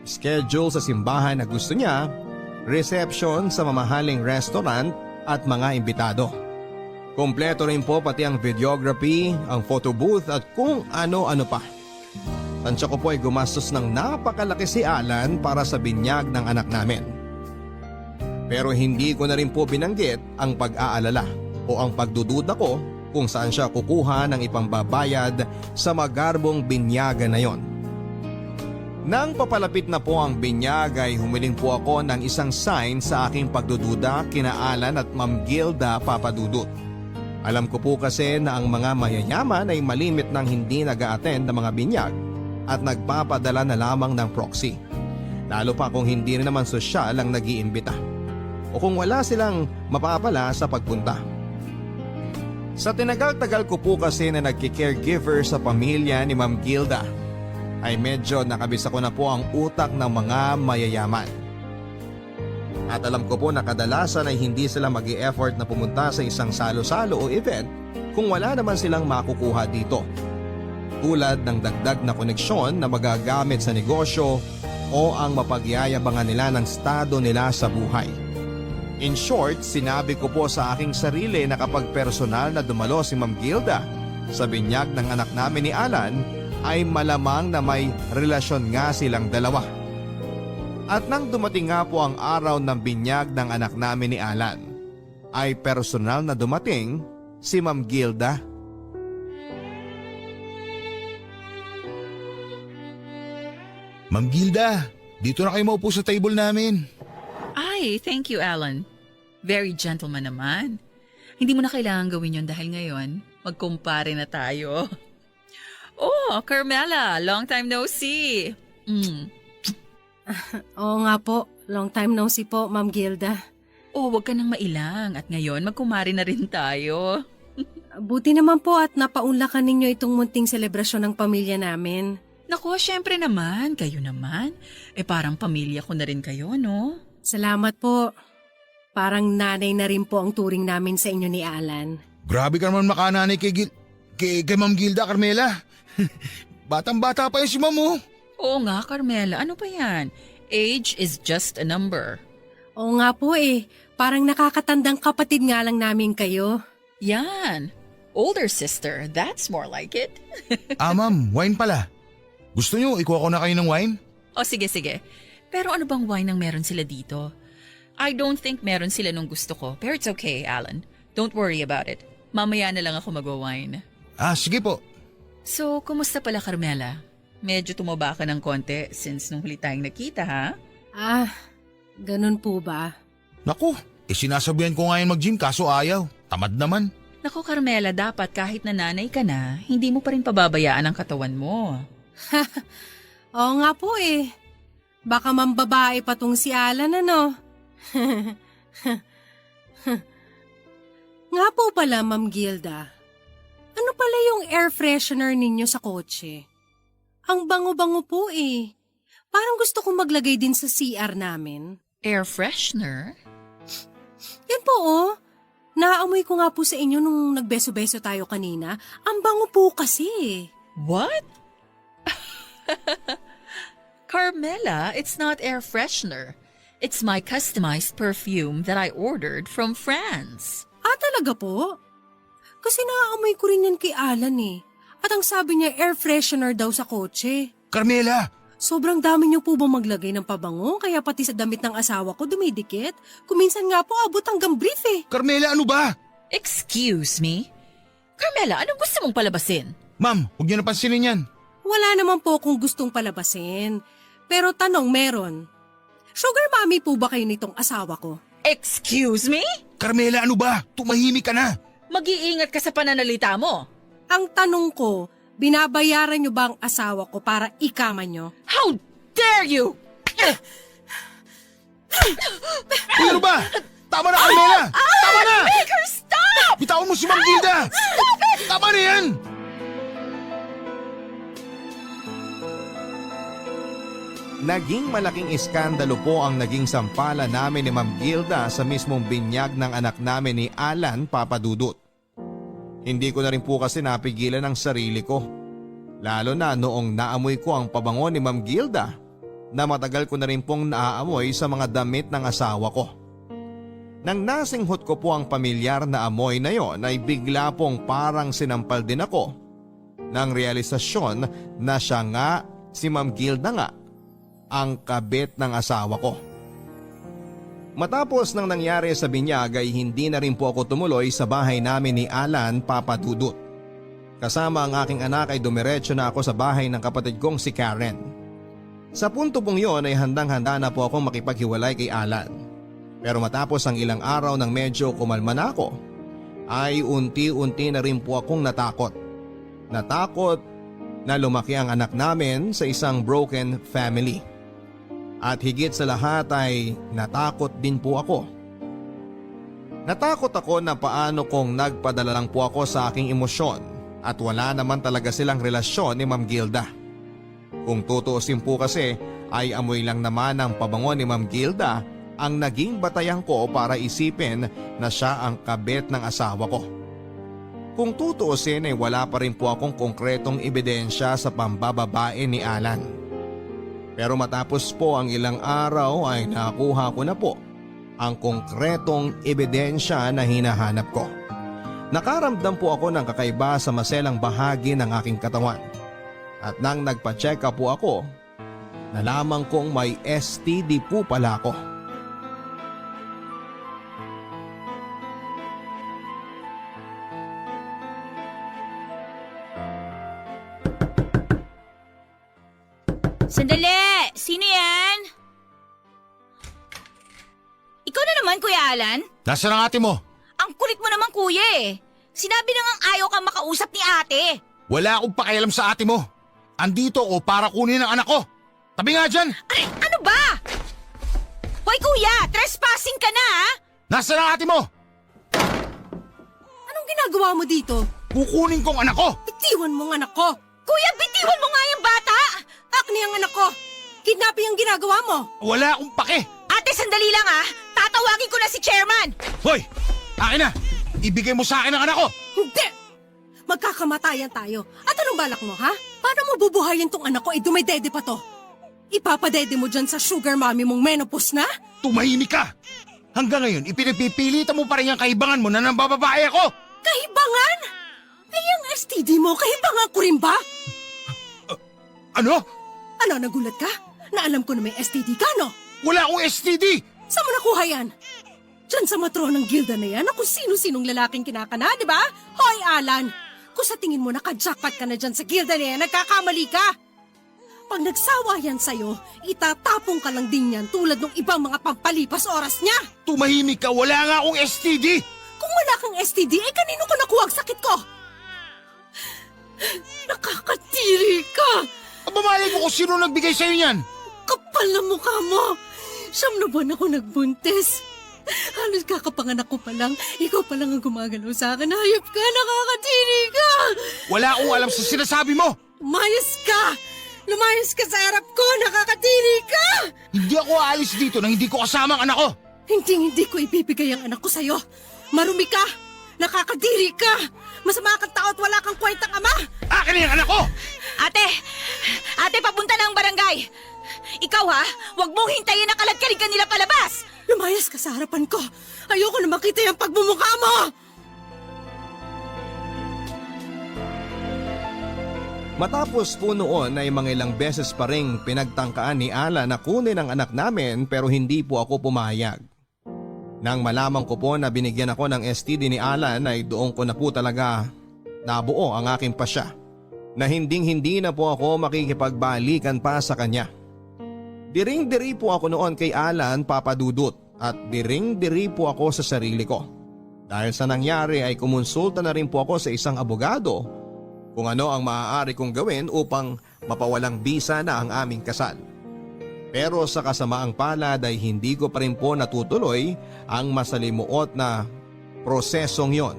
Schedule sa simbahan na gusto niya, reception sa mamahaling restaurant at mga imbitado. Kompleto rin po pati ang videography, ang photo booth at kung ano-ano pa. Tansya ko po ay gumastos ng napakalaki si Alan para sa binyag ng anak namin. Pero hindi ko na rin po binanggit ang pag-aalala o ang pagdududa ko kung saan siya kukuha ng ipambabayad sa magarbong binyaga na yon. Nang papalapit na po ang binyag ay humiling po ako ng isang sign sa aking pagdududa kina Alan at Ma'am Gilda Papadudut. Alam ko po kasi na ang mga mayayaman ay malimit ng hindi nag-a-attend ng mga binyag at nagpapadala na lamang ng proxy. Lalo pa kung hindi rin naman sosyal ang nag-iimbita o kung wala silang mapapala sa pagpunta. Sa tinagal-tagal ko po kasi na nagki-caregiver sa pamilya ni Ma'am Gilda, ay medyo nakabisa ko na po ang utak ng mga mayayaman. At alam ko po na kadalasan ay hindi sila mag-i-effort na pumunta sa isang salo-salo o event kung wala naman silang makukuha dito. Tulad ng dagdag na koneksyon na magagamit sa negosyo o ang mapagyayabangan nila ng estado nila sa buhay. In short, sinabi ko po sa aking sarili na kapag personal na dumalo si Ma'am Gilda sa binyag ng anak namin ni Alan ay malamang na may relasyon nga silang dalawa. At nang dumating nga po ang araw ng binyag ng anak namin ni Alan, ay personal na dumating si Ma'am Gilda. Ma'am Gilda, dito na kayo maupo sa table namin. Ay, thank you, Alan. Very gentleman naman. Hindi mo na kailangan gawin yon dahil ngayon, magkumpare na tayo. Oh, Carmela, long time no see. Oo nga po, long time no see po, Ma'am Gilda. Oh, wag ka nang mailang at ngayon magkumare na rin tayo. Buti naman po at napaunlakan ninyo itong munting selebrasyon ng pamilya namin. Naku, syempre naman, kayo naman. Parang pamilya ko na rin kayo, no? Salamat po. Parang nanay na rin po ang turing namin sa inyo ni Alan. Grabe ka naman makananay kay Ma'am Gilda, Carmela. Batang-bata pa yun si Ma'am, oh. Oo nga, Carmela. Ano pa yan? Age is just a number. Oo nga po Parang nakakatandang kapatid nga lang namin kayo. Yan. Older sister. That's more like it. Ma'am, wine pala. Gusto nyo, ikuha ko na kayo ng wine? O sige. Pero ano bang wine ang meron sila dito? I don't think meron sila nung gusto ko. Pero it's okay, Alan. Don't worry about it. Mamaya na lang ako magwa-wine. Sige po. So, kumusta pala, Carmela? Medyo tumaba ka ng konti since nung huli tayong nakita, ha? Ganun po ba? Naku, sinasabihan ko nga yun mag-gym kaso ayaw. Tamad naman. Naku, Carmela, dapat kahit nanay ka na, hindi mo pa rin pababayaan ang katawan mo. Oo nga po eh. Baka mambabae pa tong si Alan ano. Nga po pala, Ma'am Gilda. Ano pala yung air freshener ninyo sa kotse? Ang bango-bango po eh. Parang gusto kong maglagay din sa CR namin. Air freshener? Yan po oh. Naamoy ko nga po sa inyo nung nagbeso-beso tayo kanina. Ang bango po kasi. What? Carmela, it's not air freshener. It's my customized perfume that I ordered from France. Talaga po? Kasi naaamoy ko rin yan kay Alan eh. At ang sabi niya air freshener daw sa kotse. Carmela! Sobrang dami niyo po ba maglagay ng pabango kaya pati sa damit ng asawa ko dumidikit? Kuminsan nga po abot hanggang brief eh. Carmela, ano ba? Excuse me? Carmela, anong gusto mong palabasin? Ma'am, huwag niyo napansinin yan. Wala naman po akong gustong palabasin. Pero tanong meron. Sugar mommy po ba kayo nitong asawa ko? Excuse me? Carmela, ano ba? Tumahimik ka na. Mag-iingat ka sa pananalita mo. Ang tanong ko, binabayaran niyo ba ang asawa ko para ikaman niyo? How dare you! Ano ba? Tama na, Carmela! Tama na! Make her stop! Bitawan mo si Ma'am Gilda! Stop it! Tama na yan! Naging malaking iskandalo po ang naging sampala namin ni Ma'am Gilda sa mismong binyag ng anak namin ni Alan Papadudut. Hindi ko na rin po kasi napigilan ang sarili ko. Lalo na noong naamoy ko ang pabango ni Ma'am Gilda na matagal ko na rin pong naaamoy sa mga damit ng asawa ko. Nang nasinghot ko po ang pamilyar na amoy na yon ay bigla pong parang sinampal din ako ng realisasyon na siya nga, si Ma'am Gilda nga, ang kabit ng asawa ko. Matapos nang nangyari sa binyag ay hindi na rin po ako tumuloy sa bahay namin ni Alan Papadudut. Kasama ang aking anak ay dumiretso na ako sa bahay ng kapatid kong si Karen. Sa punto pong yon ay handang-handa na po akong makipaghiwalay kay Alan. Pero matapos ang ilang araw nang medyo kumalma na ako, ay unti-unti na rin po akong natakot. Natakot na lumaki ang anak namin sa isang broken family. At higit sa lahat ay natakot din po ako. Natakot ako na paano kung nagpadala lang po ako sa aking emosyon at wala naman talaga silang relasyon ni Ma'am Gilda. Kung tutuusin po kasi ay amoy lang naman ang pabango ni Ma'am Gilda ang naging batayan ko para isipin na siya ang kabit ng asawa ko. Kung tutuusin ay wala pa rin po akong konkretong ebidensya sa pambababae ni Alan. Pero matapos po ang ilang araw ay nakuha ko na po ang konkretong ebidensya na hinahanap ko. Nakaramdam po ako ng kakaiba sa maselang bahagi ng aking katawan. At nang nagpa-check up po ako, nalaman kong may STD po pala ako. Sandali! Sino yan? Ikaw na naman, Kuya Alan? Nasaan ang ate mo? Ang kulit mo naman, Kuya eh. Sinabi na ngang ayaw kang makausap ni ate. Wala akong pakialam sa ate mo. Andito o para kunin ang anak ko. Tabi nga dyan! Aray, ano ba? Hoy, Kuya! Trespassing ka na, ha? Nasaan ang ate mo? Anong ginagawa mo dito? Kukunin kong anak ko! Bitiwan mo ang anak ko! Kuya, bitiwan mo nga yung bata! Akni ang anak ko! Kidnapping ang ginagawa mo! Wala akong pake! Ate, sandali lang ha! Tatawagin ko na si Chairman! Hoy! Akin na! Ibigay mo sa akin ang anak ko! Hindi! Magkakamatayan tayo. At anong balak mo, ha? Paano mo bubuhayin tong anak ko? Dumay-dede pa to. Ipapadede mo dyan sa sugar mommy mong menopause na? Tumahimik ka! Hanggang ngayon, ipinagpipilitan mo pa rin ang kaibangan mo na nambababae ako! Kahibangan? Ay, ang STD mo, kahibangan ko rin ba? Ano? Ano, nagulat ka? Na alam ko na may STD ka, no? Wala akong STD! Saan mo nakuha yan? Diyan sa matronang gilda na yan na kung sino-sinong lalaking kinakana, di ba? Hoy, Alan! Kung sa tingin mo naka-jackpot ka na dyan sa gilda na yan, nagkakamali ka! Pag nagsawa yan sa'yo, itatapong ka lang din yan tulad ng ibang mga pampalipas oras niya. Tumahimik ka, wala nga akong STD! Kung wala kang STD, eh kanino ko nakuha ang sakit ko? Nakakatiri ka! Abamalay ko kung sino nagbigay sa'yo niyan! Kapal na mukha mo! 9 na buwan ako nagbuntis. Halos kakapanganak ko pa lang, ikaw pa lang ang gumagalaw sa akin. Hayop ka, nakakatiri ka! Wala akong alam sa sinasabi mo! Lumayas ka! Lumayas ka sa harap ko, nakakatiri ka! Hindi ako aalis dito nang hindi ko kasama ang anak ko! Hindi ko ibibigay ang anak ko sa'yo. Marumi ka! Nakakadiri ka! Masama kang tao at wala kang kwentang ama! Akin na yung anak ko! Ate, papunta na ang barangay! Ikaw ha, huwag mong hintayin na kalagkalig ka nila palabas! Lumayas ka sa harapan ko! Ayoko na makita yung pagmumukha mo! Matapos po noon ay mga ilang beses pa ring pinagtangkaan ni Alan na kunin ang anak namin pero hindi po ako pumayag. Nang malaman ko po na binigyan ako ng STD ni Alan ay doon ko na po talaga nabuo ang aking pasya na hindi na po ako makikipagbalikan pa sa kanya. Diring-diri po ako noon kay Alan, Papa Dudut, at diring-diri po ako sa sarili ko. Dahil sa nangyari ay kumonsulta na rin po ako sa isang abogado kung ano ang maaari kong gawin upang mapawalang bisa na ang aming kasal. Pero sa kasamaang palad ay hindi ko pa rin po natutuloy ang masalimuot na prosesong yon.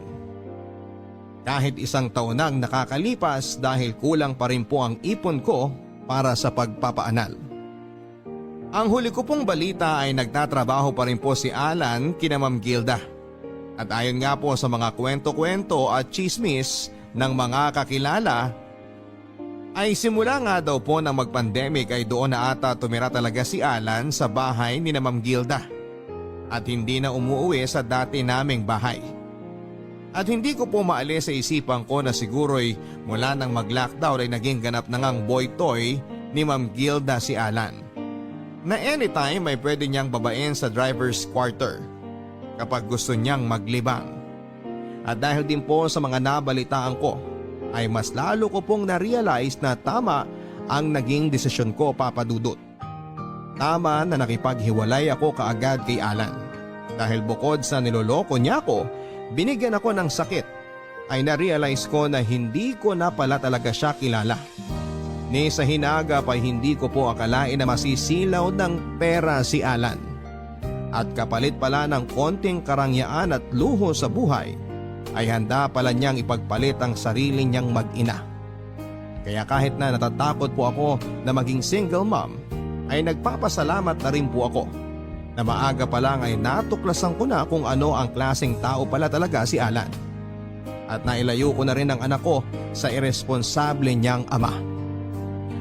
Kahit 1 taon nang nakakalipas dahil kulang pa rin po ang ipon ko para sa pagpapaanal. Ang huli ko pong balita ay nagtatrabaho pa rin po si Alan kina Ma'am Gilda. At ayon nga po sa mga kwento-kwento at chismis ng mga kakilala, ay simula nga daw po ng mag-pandemic ay doon na ata tumira talaga si Alan sa bahay ni na Ma'am Gilda at hindi na umuwi sa dati naming bahay. At hindi ko po maalis sa isipan ko na siguro'y mula nang mag-lockdown ay naging ganap na ngang boy toy ni Ma'am Gilda si Alan. Na anytime ay pwede niyang babain sa driver's quarter kapag gusto niyang maglibang. At dahil din po sa mga nabalitaan ko ay mas lalo ko pong na-realize na tama ang naging desisyon ko, Papa Dudut. Tama na nakipaghiwalay ako kaagad kay Alan. Dahil bukod sa niloloko niya ako, binigyan ako ng sakit, ay na-realize ko na hindi ko na pala talaga siya kilala. Ni sa hinagap ay hindi ko po akalain na masisilaw ng pera si Alan. At kapalit pala ng konting karangyaan at luho sa buhay, ay handa pala niyang ipagpalit ang sarili niyang mag-ina. Kaya kahit na natatakot po ako na maging single mom, ay nagpapasalamat na rin po ako na maaga pa lang ay natuklasan ko na kung ano ang klaseng tao pala talaga si Alan. At nailayo ko na rin ang anak ko sa irresponsable niyang ama.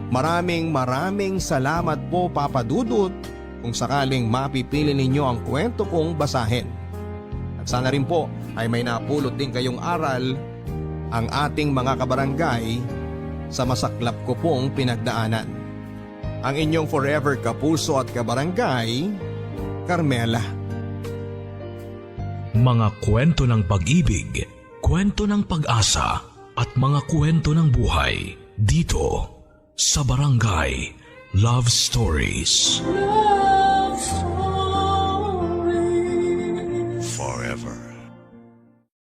Maraming salamat po, Papa Dudut, kung sakaling mapipili ninyo ang kwento kong basahin. At sana rin po ay may napulot din kayong aral ang ating mga kabarangay sa masaklap ko pong pinagdaanan. Ang inyong forever kapuso at kabarangay, Carmela. Mga kwento ng pag-ibig, kwento ng pag-asa at mga kwento ng buhay dito sa Barangay Love Stories. Love Stories.